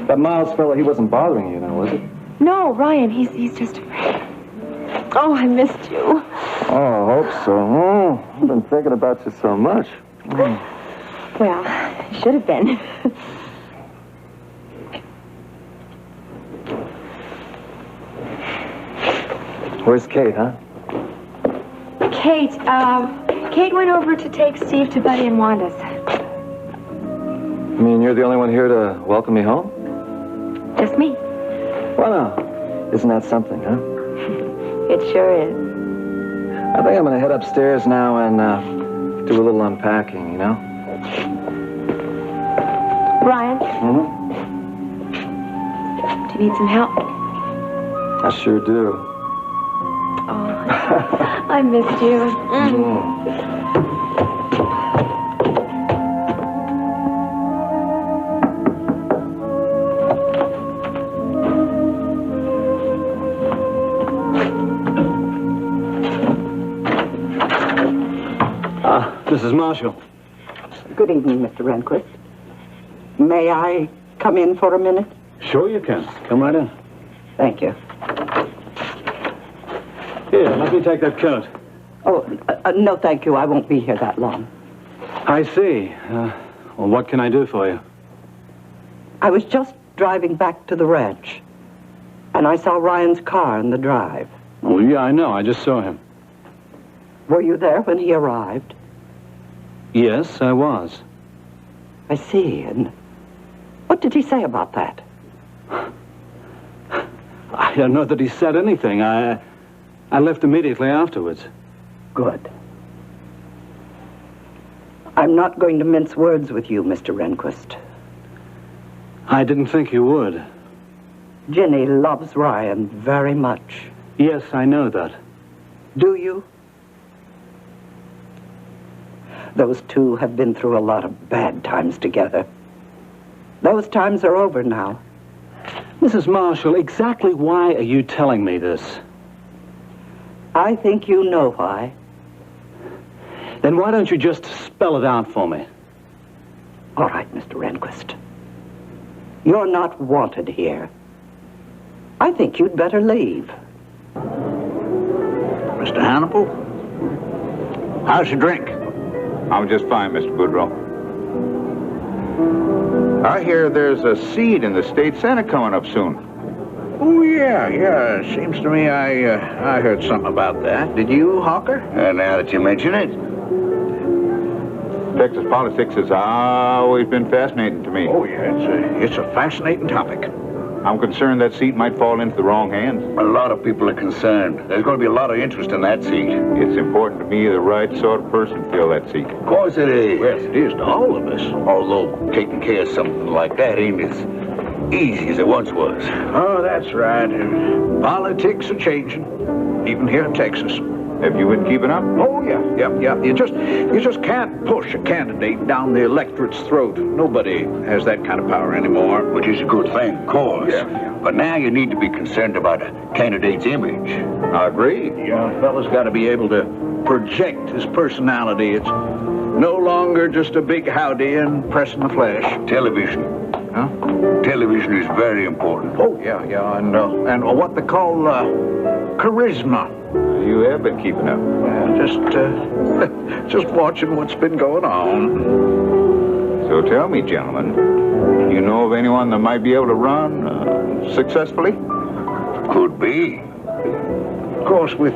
That Miles fellow, he wasn't bothering you now, was he? No, Ryan, he's just afraid. Oh, I missed you. Oh, I hope so. Oh, I've been thinking about you so much. Well, I should have been. Where's Kate, huh? Kate went over to take Steve to Buddy and Wanda's. You mean you're the only one here to welcome me home? Just me. Well, isn't that something, huh? It sure is. I think I'm gonna head upstairs now and do a little unpacking, you know? Ryan? Do you need some help? I sure do. Oh, I missed you. Mrs. Marshall. Good evening, Mr. Rehnquist. May I come in for a minute? Sure you can. Come right in. Thank you. Here, let me take that coat. Oh, no, thank you. I won't be here that long. I see. Well, what can I do for you? I was just driving back to the ranch, and I saw Ryan's car in the drive. Oh, yeah, I know. I just saw him. Were you there when he arrived? Yes, I was. I see. And what did he say about that? I don't know that he said anything. I left immediately afterwards. Good. I'm not going to mince words with you, Mr. Rehnquist. I didn't think you would. Ginny loves Ryan very much. Yes, I know that. Do you? Those two have been through a lot of bad times together. Those times are over now. Mrs. Marshall, exactly why are you telling me this? I think you know why. Then why don't you just spell it out for me? All right, Mr. Rehnquist. You're not wanted here. I think you'd better leave. Mr. Hannibal? How's your drink? I'm just fine, Mr. Boudreaux. I hear there's a seat in the state senate coming up soon. Oh, yeah. Seems to me I heard something about that. Did you, Hawker? Now that you mention it. Texas politics has always been fascinating to me. Oh, yeah, it's a fascinating topic. I'm concerned that seat might fall into the wrong hands. A lot of people are concerned. There's going to be a lot of interest in that seat. It's important to me the right sort of person fill that seat. Of course it is. Well, it is to all of us. Although taking care of something like that ain't as easy as it once was. Oh, that's right. Politics are changing, even here in Texas. Have you been keeping up? Oh, yeah. You just can't push a candidate down the electorate's throat. Nobody has that kind of power anymore. Which is a good thing, of course. Yeah. But now you need to be concerned about a candidate's image. I agree. Young fella's got to be able to project his personality. It's no longer just a big howdy and pressing the flesh. Television. Huh? Television is very important. Oh, yeah. And what they call charisma. You have been keeping up. Just watching what's been going on. So tell me, gentlemen, you know of anyone that might be able to run successfully? Could be. Of course, with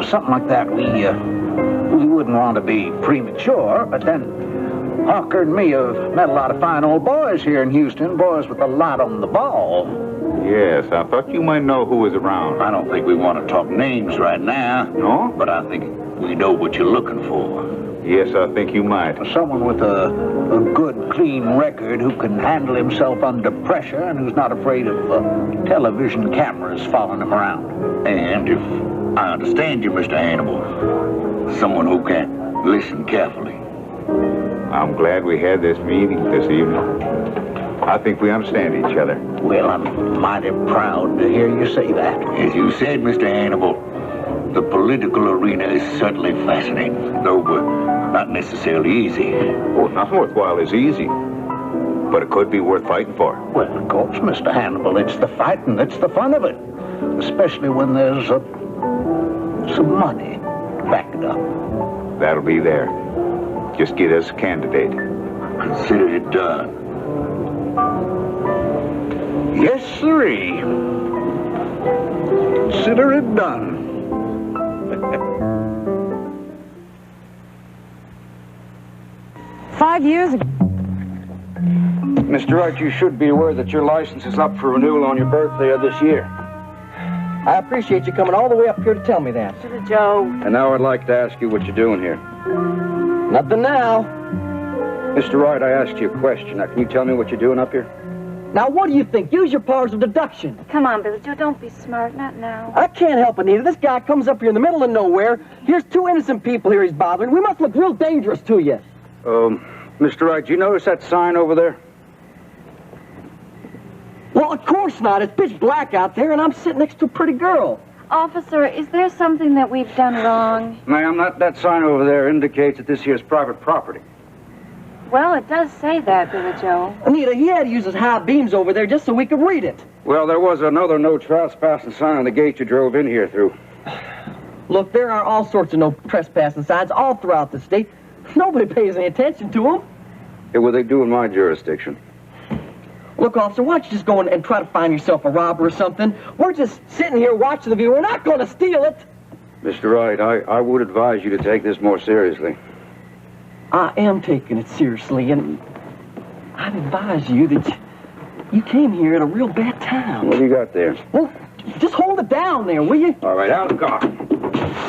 something like that, we wouldn't want to be premature, but then Hawker and me have met a lot of fine old boys here in Houston, boys with a lot on the ball. Yes, I thought you might know who was around. I don't think we want to talk names right now. No? But I think we know what you're looking for. Yes, I think you might. Someone with a good, clean record who can handle himself under pressure and who's not afraid of television cameras following him around. And if I understand you, Mr. Hannibal, someone who can listen carefully. I'm glad we had this meeting this evening. I think we understand each other. Well, I'm mighty proud to hear you say that. As you said, Mr. Hannibal, the political arena is certainly fascinating, though not necessarily easy. Oh, nothing worthwhile is easy. But it could be worth fighting for. Well, of course, Mr. Hannibal, it's the fighting that's the fun of it. Especially when there's some money to back it up. That'll be there. Just get us a candidate. Consider it done. Yes, sirree. Consider it done. Five years ago. Mr. Wright, you should be aware that your license is up for renewal on your birthday of this year. I appreciate you coming all the way up here to tell me that. Joe. And now I'd like to ask you what you're doing here. Nothing now. Mr. Wright, I asked you a question. Now, can you tell me what you're doing up here? Now, what do you think? Use your powers of deduction. Come on, Billy Joe, don't be smart. Not now. I can't help it, Anita. This guy comes up here in the middle of nowhere. Here's two innocent people here he's bothering. We must look real dangerous to you. Mr. Wright, do you notice that sign over there? Well, of course not. It's pitch black out there, and I'm sitting next to a pretty girl. Officer, is there something that we've done wrong? Ma'am, that sign over there indicates that this here is private property. Well, it does say that, Billy Joe. Anita, he had to use his high beams over there just so we could read it. Well, there was another no trespassing sign on the gate you drove in here through. Look, there are all sorts of no trespassing signs all throughout the state. Nobody pays any attention to them. Yeah, well, they do in my jurisdiction. Look, officer, why don't you just go and try to find yourself a robber or something? We're just sitting here watching the view. We're not going to steal it. Mr. Wright, I would advise you to take this more seriously. I am taking it seriously, and I'd advise you that you came here at a real bad time. What do you got there? Well, just hold it down there, will you? All right, out of the car.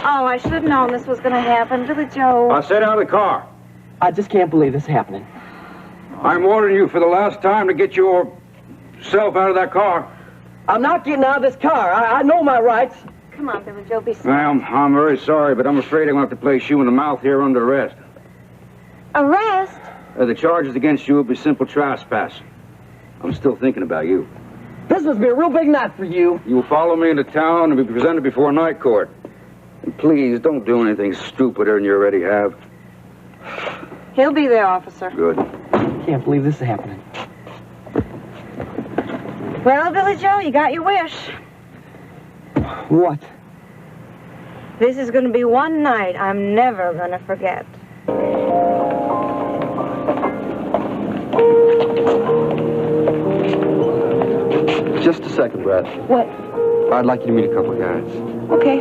Oh, I should have known this was going to happen. Billy Joe. I said out of the car. I just can't believe this is happening. I'm warning you for the last time to get yourself out of that car. I'm not getting out of this car. I know my rights. Come on, Billy Joe, be smart. Ma'am, I'm very sorry, but I'm afraid I'm going to have to place you in the mouth here under arrest. Arrest? The charges against you will be simple trespass. I'm still thinking about you. This must be a real big night for you. You will follow me into town and be presented before night court. And please, don't do anything stupider than you already have. He'll be there, officer. Good. Can't believe this is happening. Well, Billy Joe, you got your wish. What? This is going to be one night I'm never going to forget. Just a second, Brett. What? I'd like you to meet a couple of guys. Okay.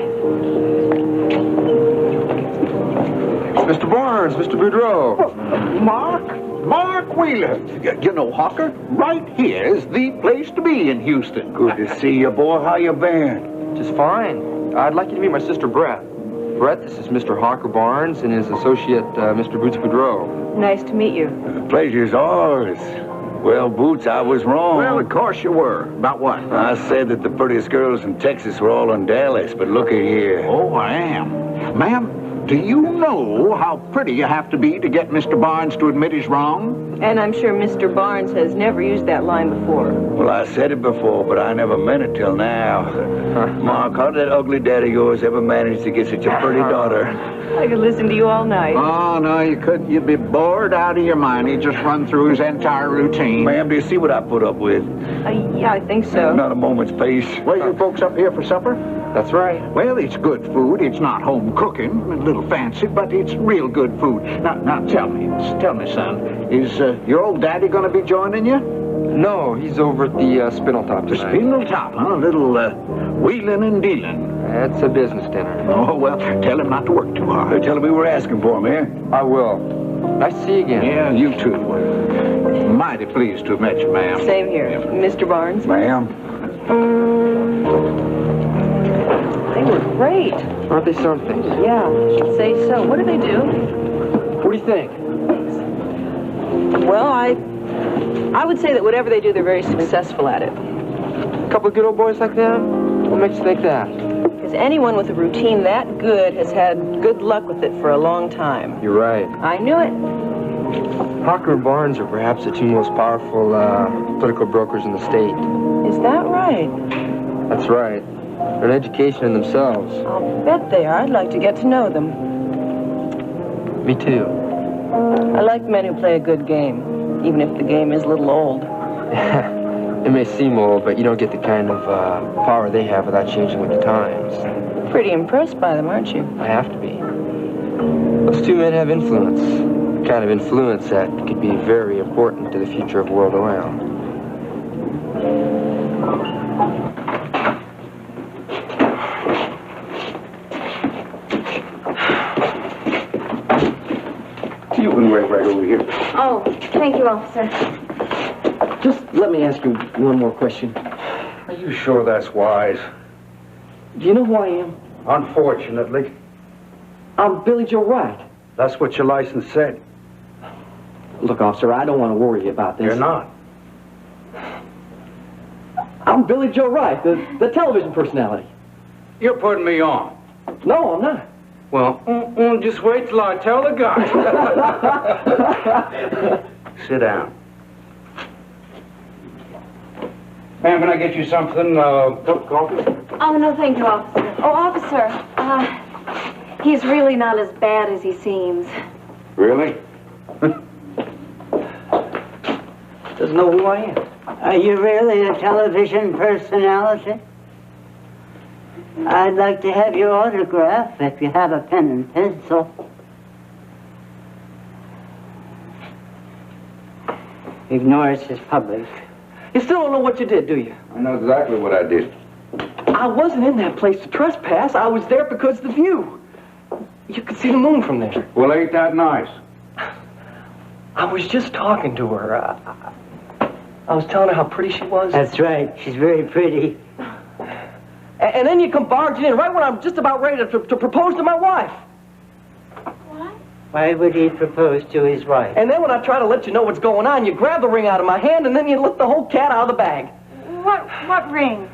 It's Mr. Barnes, Mr. Boudreau. Mark Wheeler. You know, Hawker, right here is the place to be in Houston. Good to see you, boy. How you been? Just fine. I'd like you to meet my sister, Brett. Brett, this is Mr. Hawker Barnes and his associate, Mr. Boots Boudreau. Nice to meet you. The pleasure's ours. Well, Boots, I was wrong. Well, of course you were. About what? I said that the prettiest girls in Texas were all in Dallas, but look at here. Oh, I am. Ma'am, do you know how pretty you have to be to get Mr. Barnes to admit he's wrong? And I'm sure Mr. Barnes has never used that line before. Well, I said it before, but I never meant it till now. Mark, how did that ugly dad of yours ever manage to get such a pretty daughter? I could listen to you all night. Oh, no, you couldn't. You'd be bored out of your mind. He'd just run through his entire routine. Ma'am, do you see what I put up with? Yeah, I think so. Not a moment's peace. Well, you folks up here for supper? That's right. Well, it's good food. It's not home cooking, a little fancy, but it's real good food. Now tell me, son, is your old daddy going to be joining you? No, he's over at the Spindletop The tonight. Spindletop, huh? A little wheeling and dealing. It's a business dinner. Oh, well, tell him not to work too hard. Tell him we were asking for him, eh? I will. Nice to see you again. Yeah, you too. Mighty pleased to have met you, ma'am. Same here. Mr. Barnes? Ma'am. They were great. Aren't they something? Yeah, should say so. What do they do? What do you think? Well, I would say that whatever they do, they're very successful at it. A couple of good old boys like that? What makes you think that? Because anyone with a routine that good has had good luck with it for a long time. You're right. I knew it. Hawker and Barnes are perhaps the two most powerful political brokers in the state. Is that right? That's right. They're an education in themselves. I'll bet they are. I'd like to get to know them. Me too. I like men who play a good game, even if the game is a little old. It may seem old, but you don't get the kind of power they have without changing with the times. Pretty impressed by them, aren't you? I have to be. Those two men have influence. The kind of influence that could be very important to the future of world oil. You can wait right over here. Oh, thank you, officer. Just let me ask you one more question. Are you sure that's wise? Do you know who I am? Unfortunately. I'm Billy Joe Wright. That's what your license said. Look, officer, I don't want to worry you about this. You're not. I'm Billy Joe Wright, the television personality. You're putting me on. No, I'm not. Well, just wait till I tell the guy. Sit down. Ma'am, can I get you something? Cup of coffee? Oh, no, thank you, officer. Oh, officer, he's really not as bad as he seems. Really? Doesn't know who I am. Are you really a television personality? I'd like to have your autograph if you have a pen and pencil. Ignores his public. You still don't know what you did, do you? I know exactly what I did. I wasn't in that place to trespass. I was there because of the view. You could see the moon from there. Well, ain't that nice? I was just talking to her. I was telling her how pretty she was. That's right. She's very pretty. And then you come barging in right when I'm just about ready to propose to my wife. Why would he propose to his wife? And then when I try to let you know what's going on, you grab the ring out of my hand and then you let the whole cat out of the bag. What ring?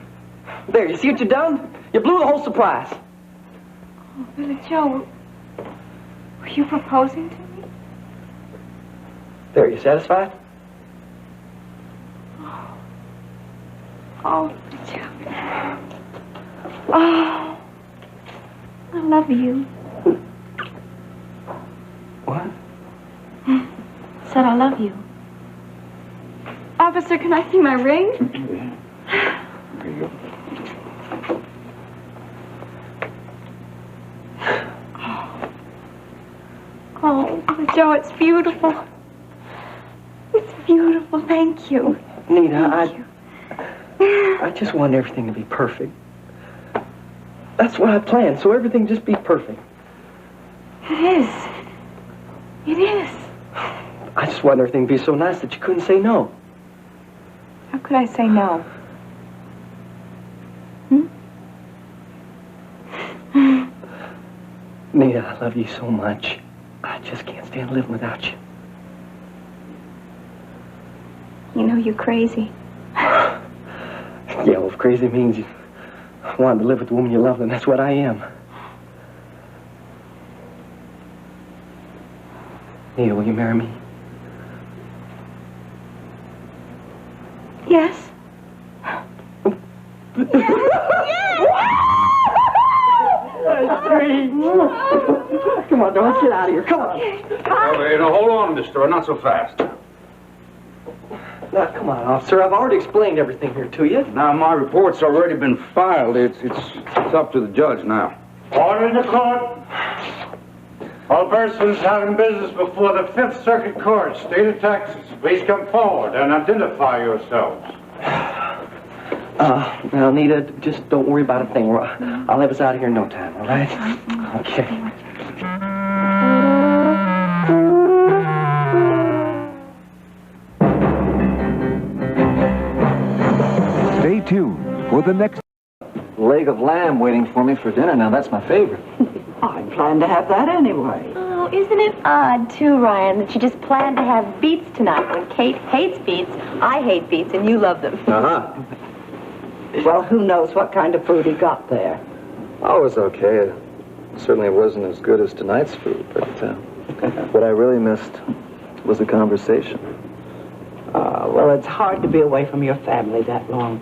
There, you see what you done? You blew the whole surprise. Oh, Billy Joe, were you proposing to me? There, you satisfied? Oh, Billy Joe. Oh, I love you. What? Said I love you. Officer, can I see my ring? There you go. Oh, Billy Joe, it's beautiful. It's beautiful. Thank you. Nita, I just want everything to be perfect. That's what I planned, so everything just be perfect. It is. It is. I just want everything to be so nice that you couldn't say no. How could I say no? Nita, I love you so much. I just can't stand living without you. You know you're crazy. Yeah, well, if crazy means you want to live with the woman you love, then that's what I am. Nita, will you marry me? Yes. Come on, don't get out of here. Come on. Okay, now hold on, mister. Not so fast. Now, come on, officer. I've already explained everything here to you. Now, my report's already been filed. It's up to the judge now. Order in the court. All persons having business before the Fifth Circuit Court, State of Texas, please come forward and identify yourselves. Now, Nita, just don't worry about a thing. I'll have us out of here in no time, all right? Okay. Stay tuned for the next leg of lamb waiting for me for dinner. Now, that's my favorite. I plan to have that anyway. Oh, isn't it odd, too, Ryan, that you just planned to have beets tonight when Kate hates beets, I hate beets, and you love them? Uh-huh. Well, who knows what kind of food he got there. Oh, it was okay. Certainly it wasn't as good as tonight's food, but what I really missed was the conversation? Well, it's hard to be away from your family that long.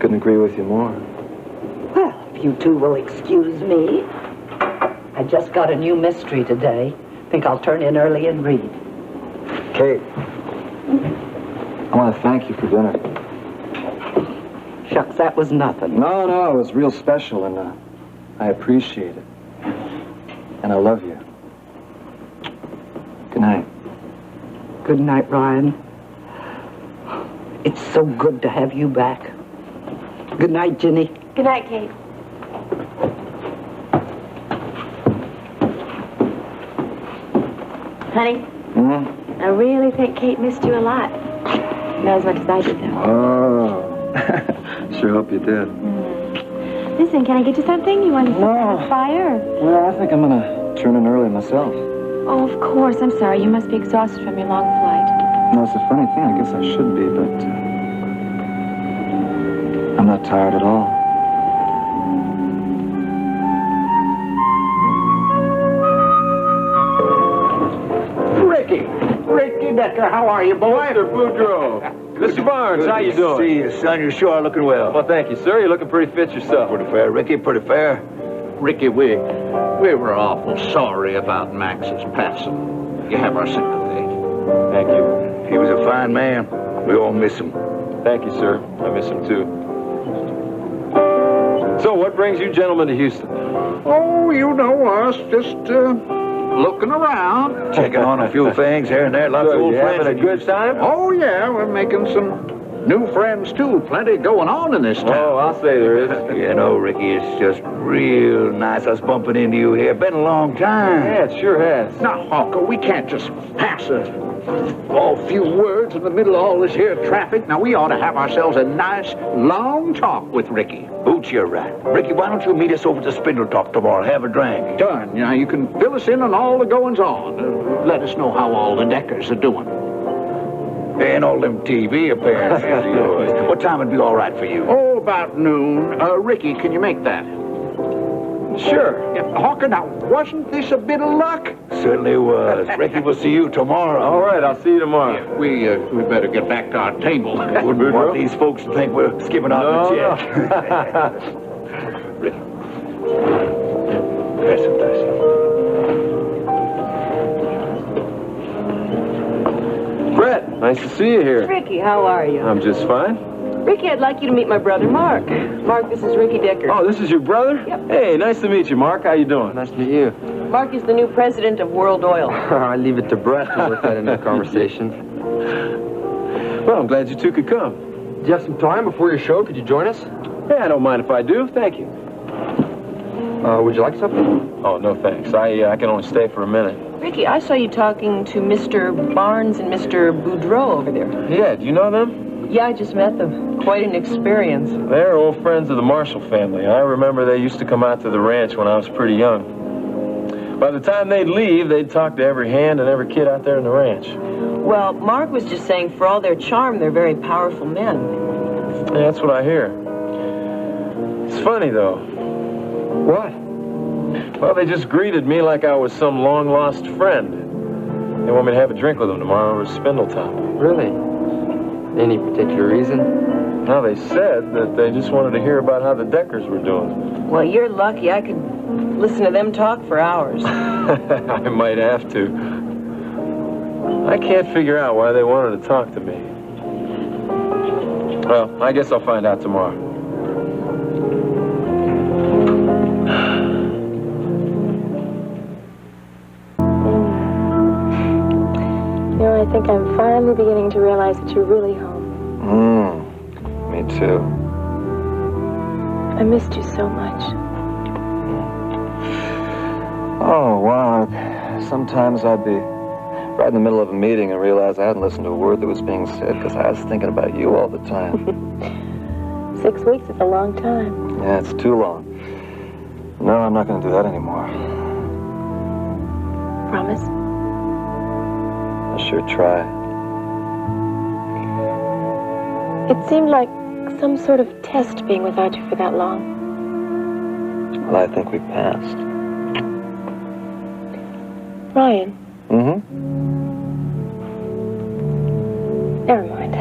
Couldn't agree with you more. Well, if you two will excuse me. I just got a new mystery today. Think I'll turn in early and read. Kate, I want to thank you for dinner. Shucks, that was nothing. No, it was real special, and I appreciate it. And I love you. Good night. Good night, Ryan. It's so good to have you back. Good night, Ginny. Good night, Kate. Honey, I really think Kate missed you a lot. Not as much as I did, though. Oh, sure hope you did. Listen, can I get you something? You want to have a fire? Well, I think I'm gonna turn in early myself. Oh, of course. I'm sorry. You must be exhausted from your long flight. No, it's a funny thing. I guess I should be, but I'm not tired at all. Ricky Decker, how are you, boy? Mr. Boudreaux. Mr. Barnes, how you doing? See you, son. You sure are looking well. Well, thank you, sir. You're looking pretty fit yourself. Pretty fair, Ricky. Pretty fair. Ricky, we were awful sorry about Max's passing. You have our sympathy. Thank you. He was a fine man. We all miss him. Thank you, sir. I miss him, too. So, what brings you gentlemen to Houston? Oh, you know us. Just, looking around. Checking on a few things here and there. Lots of old friends. Having a good time? Oh, yeah. We're making some new friends, too. Plenty going on in this town. Oh, I'll say there is. You know, Ricky, it's just real nice us bumping into you here. Been a long time. Yeah, it sure has. Now, Hawker, we can't just pass a few words in the middle of all this here traffic. Now, we ought to have ourselves a nice, long talk with Ricky. Boots, you're right. Ricky, why don't you meet us over to Spindletop tomorrow? Have a drink. Done. Now, you can fill us in on all the goings-on. Let us know how all the Deckers are doing. And all them TV appearances of yours. What time would be all right for you? Oh, about noon. Ricky, can you make that? Sure. Yeah, Hawker, now, wasn't this a bit of luck? Certainly was. Ricky, we'll see you tomorrow. All right, I'll see you tomorrow. Yeah, we better get back to our table. Wouldn't want these folks to think we're skipping out the jet. Ricky. Pass it. Brett, nice to see you here. Ricky, how are you? I'm just fine. Ricky, I'd like you to meet my brother, Mark. Mark, this is Ricky Decker. Oh, this is your brother? Yep. Hey, nice to meet you, Mark. How you doing? Nice to meet you. Mark is the new president of World Oil. I leave it to Brett to work that into the conversation. Well, I'm glad you two could come. Do you have some time before your show? Could you join us? Yeah, I don't mind if I do. Thank you. Would you like something? Oh, no thanks. I can only stay for a minute. Ricky, I saw you talking to Mr. Barnes and Mr. Boudreaux over there. Yeah, do you know them? Yeah, I just met them. Quite an experience. They're old friends of the Marshall family. I remember they used to come out to the ranch when I was pretty young. By the time they'd leave, they'd talk to every hand and every kid out there in the ranch. Well, Mark was just saying for all their charm, they're very powerful men. Yeah, that's what I hear. It's funny, though. What? Well, they just greeted me like I was some long-lost friend. They want me to have a drink with them tomorrow over at Spindletop. Really? Any particular reason? No, they said that they just wanted to hear about how the Deckers were doing. Well, you're lucky. I could listen to them talk for hours. I might have to. I can't figure out why they wanted to talk to me. Well, I guess I'll find out tomorrow. You know, I think I'm finally beginning to realize that you're really home. Me too. I missed you so much. Oh, wow. Sometimes I'd be right in the middle of a meeting and realize I hadn't listened to a word that was being said because I was thinking about you all the time. 6 weeks is a long time. Yeah, it's too long. No, I'm not going to do that anymore. Promise? I sure try. It seemed like some sort of test being without you for that long. Well, I think we passed. Ryan. Mm-hmm. Never mind.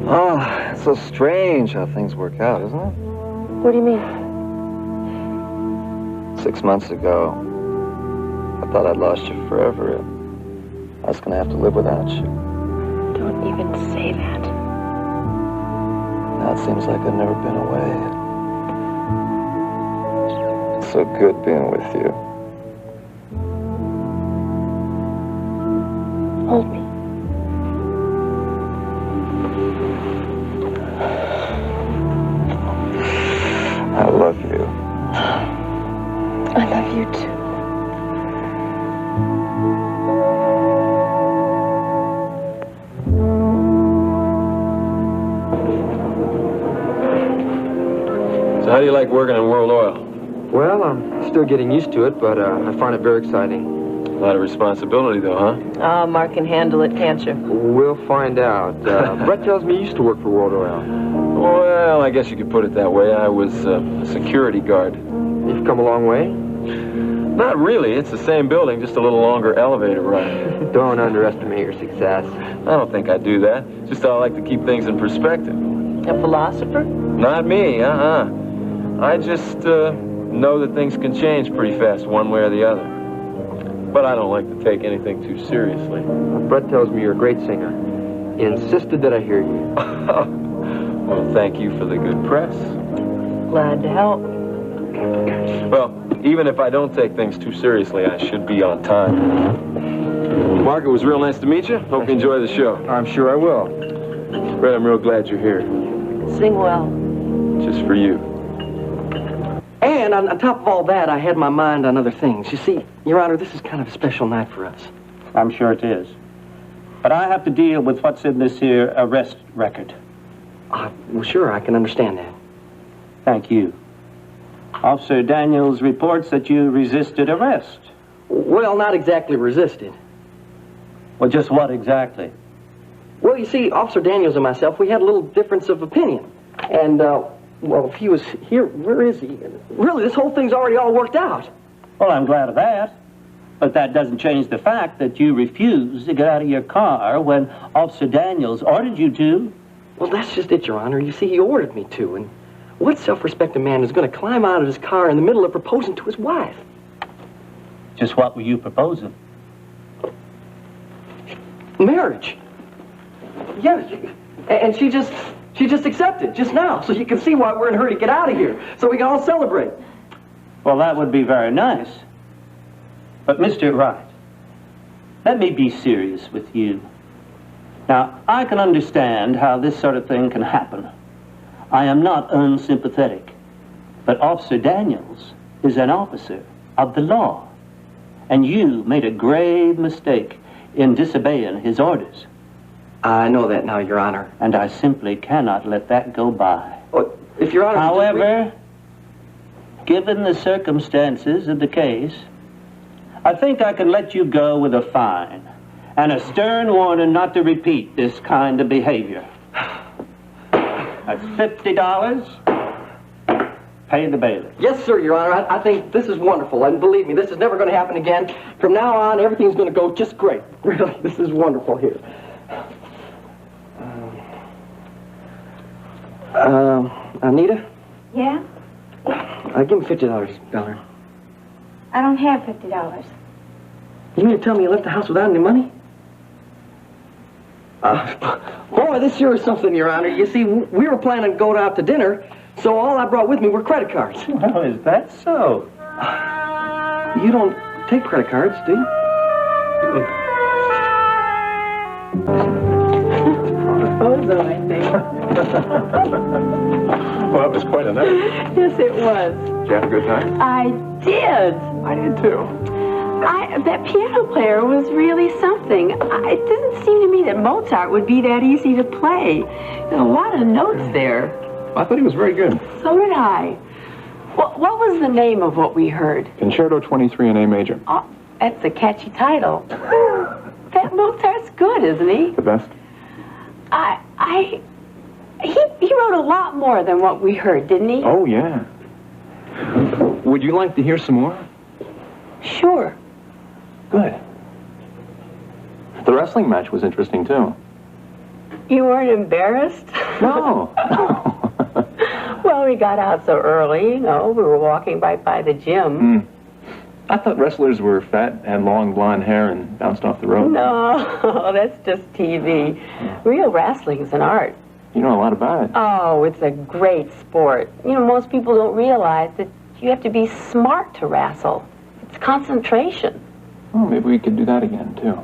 Oh, it's so strange how things work out, isn't it? What do you mean? 6 months ago, I thought I'd lost you forever. I was gonna have to live without you. Don't even say that. Now it seems like I've never been away. It's so good being with you. Hold me. I love you. I love you too. So how do you like working in World Oil? Well, I'm still getting used to it, but I find it very exciting. A lot of responsibility, though, huh? Mark can handle it, can't you? We'll find out. Brett tells me you used to work for World Oil. Well, I guess you could put it that way. I was a security guard. You've come a long way? Not really. It's the same building, just a little longer elevator ride. Don't underestimate your success. I don't think I do that. Just I like to keep things in perspective. A philosopher? Not me, I just know that things can change pretty fast one way or the other. But I don't like to take anything too seriously. Brett tells me you're a great singer. He insisted that I hear you. Well, thank you for the good press. Glad to help. Well, even if I don't take things too seriously, I should be on time. Mark, it was real nice to meet you. Hope you enjoy the show. I'm sure I will. Brett, I'm real glad you're here. Sing well. Just for you. And on top of all that, I had my mind on other things. You see, Your Honor, this is kind of a special night for us. I'm sure it is. But I have to deal with what's in this here arrest record. Well, sure, I can understand that. Thank you. Officer Daniels reports that you resisted arrest. Well, not exactly resisted. Well, just what exactly? Well, you see, Officer Daniels and myself, we had a little difference of opinion. And, well, if he was here, where is he? Really, this whole thing's already all worked out. Well, I'm glad of that. But that doesn't change the fact that you refused to get out of your car when Officer Daniels ordered you to. Well, that's just it, Your Honor. You see, he ordered me to, and what self-respecting man is going to climb out of his car in the middle of proposing to his wife? Just what were you proposing? Marriage. Yeah, and she just accepted just now, so you can see why we're in a hurry to get out of here, so we can all celebrate. Well, that would be very nice. But, Mr. Wright, let me be serious with you. Now, I can understand how this sort of thing can happen. I am not unsympathetic. But Officer Daniels is an officer of the law. And you made a grave mistake in disobeying his orders. I know that now, Your Honor. And I simply cannot let that go by. Well, if Your Honor... However, given the circumstances of the case, I think I can let you go with a fine and a stern warning not to repeat this kind of behavior. That's $50. Pay the bailiff. Yes, sir, Your Honor. I think this is wonderful, and believe me, this is never going to happen again. From now on, everything's going to go just great. Really, this is wonderful here. Anita? Yeah? Give me $50, darling. I don't have $50. You mean to tell me you left the house without any money? Boy, this sure is something, Your Honor. You see, we were planning to go out to dinner, so all I brought with me were credit cards. Oh, is that so? You don't take credit cards, do you? Proposal, I think. Well, that was quite a night. Yes, it was. Did you have a good time? I did. I did too. That piano player was really something. It didn't seem to me that Mozart would be that easy to play. There's a lot of notes there. I thought he was very good. So did I. What was the name of what we heard? Concerto 23 in A major. Oh, that's a catchy title. That Mozart's good, isn't he? The best? He wrote a lot more than what we heard, didn't he? Oh, yeah. Would you like to hear some more? Sure. Good. 3 wrestling match was interesting, too. You weren't embarrassed? No. Well, we got out so early, you know. We were walking right by the gym. I thought wrestlers were fat, had long blonde hair, and bounced off the rope. No, that's just TV. Real wrestling's an art. You know a lot about it. Oh, it's a great sport. You know, most people don't realize that you have to be smart to wrestle. It's concentration. Oh, maybe we could do that again, too.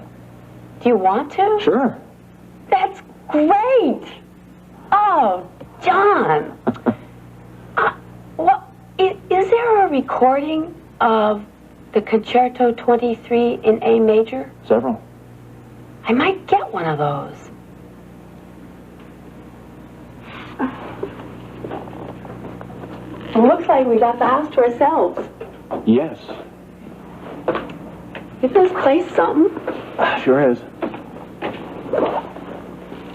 Do you want to? Sure. That's great. Oh, John. Is there a recording of the Concerto 23 in A major? Several. I might get one of those. It looks like we got the house to ourselves. Yes. Isn't this place something? Sure is.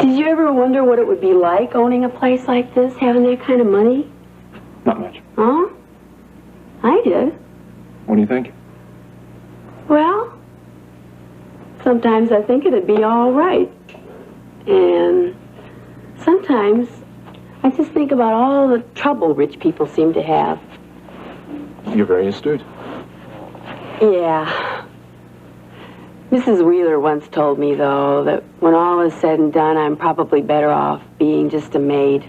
Did you ever wonder what it would be like owning a place like this, having that kind of money? Not much. Huh? I did. What do you think? Well, sometimes I think it'd be all right. And sometimes I just think about all the trouble rich people seem to have. You're very astute. Yeah. Mrs. Wheeler once told me, though, that when all is said and done, I'm probably better off being just a maid.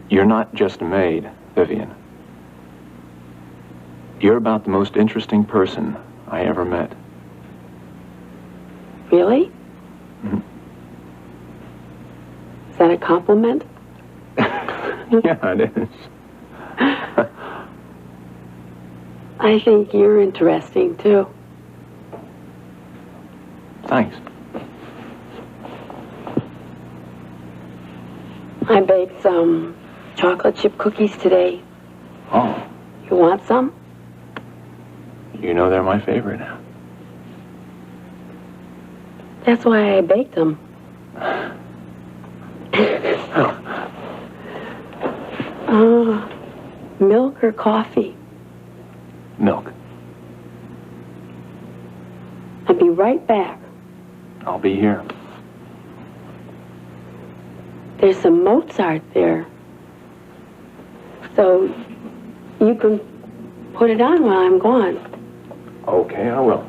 You're not just a maid, Vivian. You're about the most interesting person I ever met. Really? Is that a compliment? Yeah, it is. I think you're interesting, too. Thanks. I baked some chocolate chip cookies today. Oh, You want some? you know they're my favorite. That's why I baked them. Milk or coffee? Milk. I'll be right back. I'll be here. There's some Mozart there. So you can put it on while I'm gone. Okay, I will.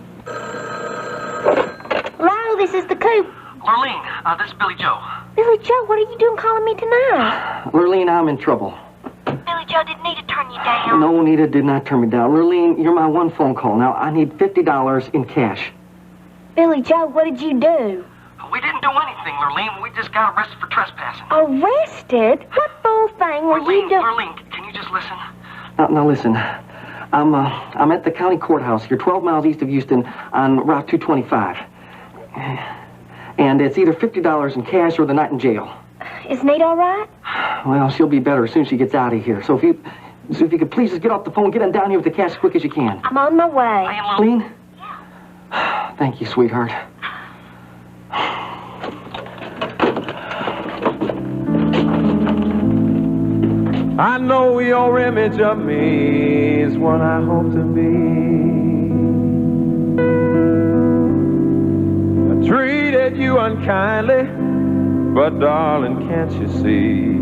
Hello, this is the Coop. Lurleen, this is Billy Joe. Billy Joe, what are you doing calling me tonight? Lurleen, I'm in trouble. Billy Joe didn't need to turn you down. No, Nita did not turn me down. Lurleen, you're my one phone call. Now, I need $50 in cash. Billy Joe, what did you do? We didn't do anything, Lurleen. We just got arrested for trespassing. Arrested? What fool thing were you doing? Lurleen, can you just listen? Now listen. I'm at the county courthouse here, 12 miles east of Houston on Route 225. And it's either $50 in cash or the night in jail. Is Nate all right? Well, she'll be better as soon as she gets out of here. So if you could please just get off the phone, get on down here with the cash as quick as you can. I'm on my way. Lurleen? Thank you, sweetheart. I know your image of me is what I hope to be. I treated you unkindly, but darling, can't you see?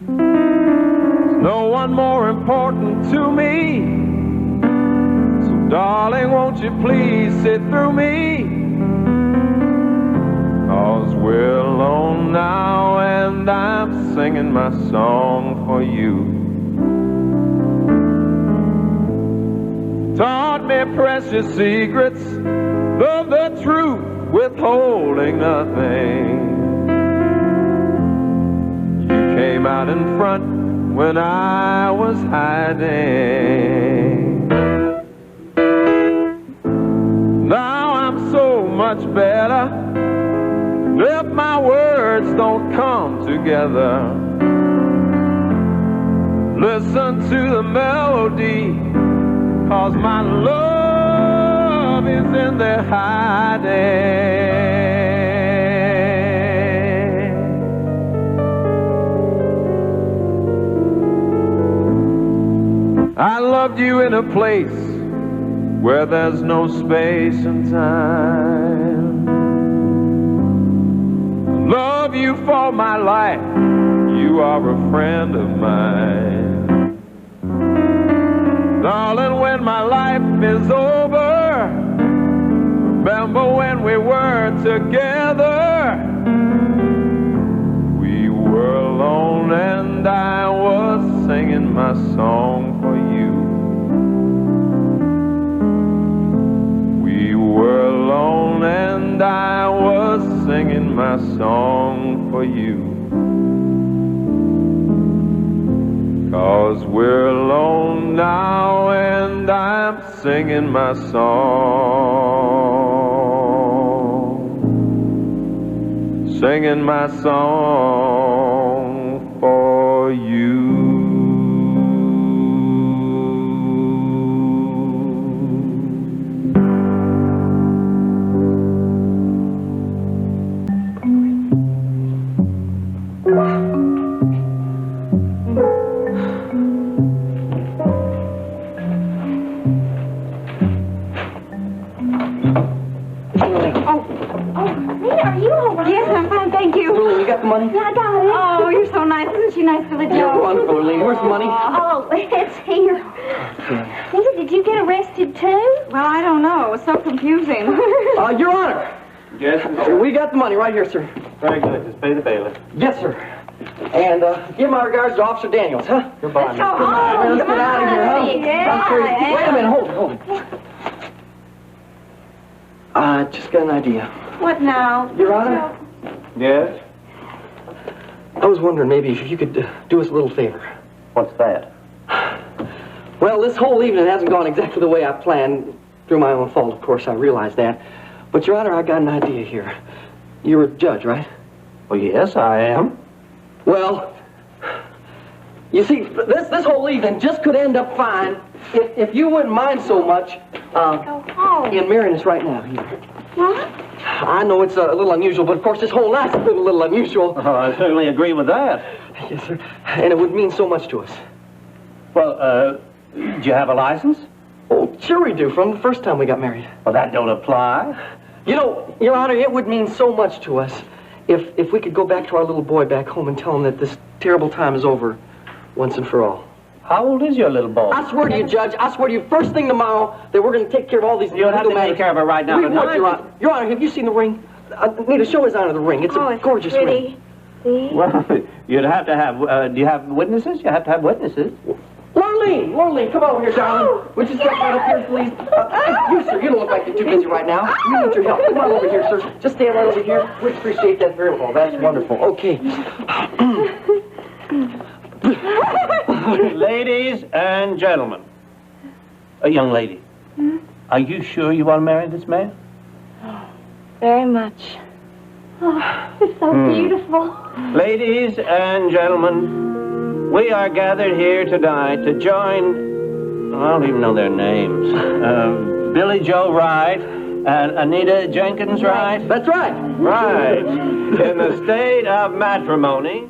There's no one more important to me. So darling, won't you please sit through me? 'Cause we're alone now and I'm singing my song for you. Taught me precious secrets, of the truth, withholding nothing. You came out in front when I was hiding. Now I'm so much better. If my words don't come together, listen to the melody, 'cause my love is in there hiding. I loved you in a place where there's no space and time. love you for my life. You are a friend of mine. Darling, when my life is over, remember when we were together. We were alone and I was singing my song for you. We were alone and I was singing my song for you. 'Cause we're alone now and I'm singing my song. Singing my song for you. Yes, I'm fine, thank you. Lily, you got the money? Yeah, I got it. Oh, you're so nice. Isn't she nice, Billy Joe? You're wonderful, Lily. Where's the money? Oh, it's here. Lisa, did you get arrested too? Well, I don't know. It was so confusing. Your Honor. Yes, we got the money right here, sir. Very good. Just pay the bailiff. Yes, sir. And give my regards to Officer Daniels, huh? Goodbye. Let's get out of here, huh? Yeah. Wait a minute, hold it. I just got an idea. What now? Your Honor? Yes? I was wondering maybe if you could do us a little favor. What's that? Well, this whole evening hasn't gone exactly the way I planned. Through my own fault, of course, I realize that. But, Your Honor, I got an idea here. You're a judge, right? Well, yes, I am. Well, you see, this whole evening just could end up fine if you wouldn't mind so much in marrying us right now. What? I know it's a little unusual, but of course this whole night's been a little unusual. Oh, I certainly agree with that. Yes, sir. And it would mean so much to us. Well, do you have a license? Oh, sure we do, from the first time we got married. Well, that don't apply. You know, Your Honor, it would mean so much to us if we could go back to our little boy back home and tell him that this terrible time is over once and for all. How old is your little boy? I swear to you, Judge, I swear to you, first thing tomorrow, that we're going to take care of all these You'll have to take care of it right now. We would, Your Honor. Your Honor, have you seen the ring? Nita, show His Honor the ring. It's a gorgeous ring. See? Well, you'd have to have, do you have witnesses? You have to have witnesses. Lorleen, come over here, darling. Would you step right up here, please? You, sir, you don't look like you're too busy right now. We need your help. Come on over here, sir. Just stand right over here. We appreciate that very well. That's wonderful. Okay. Ladies and gentlemen. A young lady. Are you sure you want to marry this man? Very much. Oh, it's so beautiful. Ladies and gentlemen, we are gathered here tonight to join, I don't even know their names, Billy Joe Wright and Anita Jenkins Wright. That's right. Right. In the state of matrimony,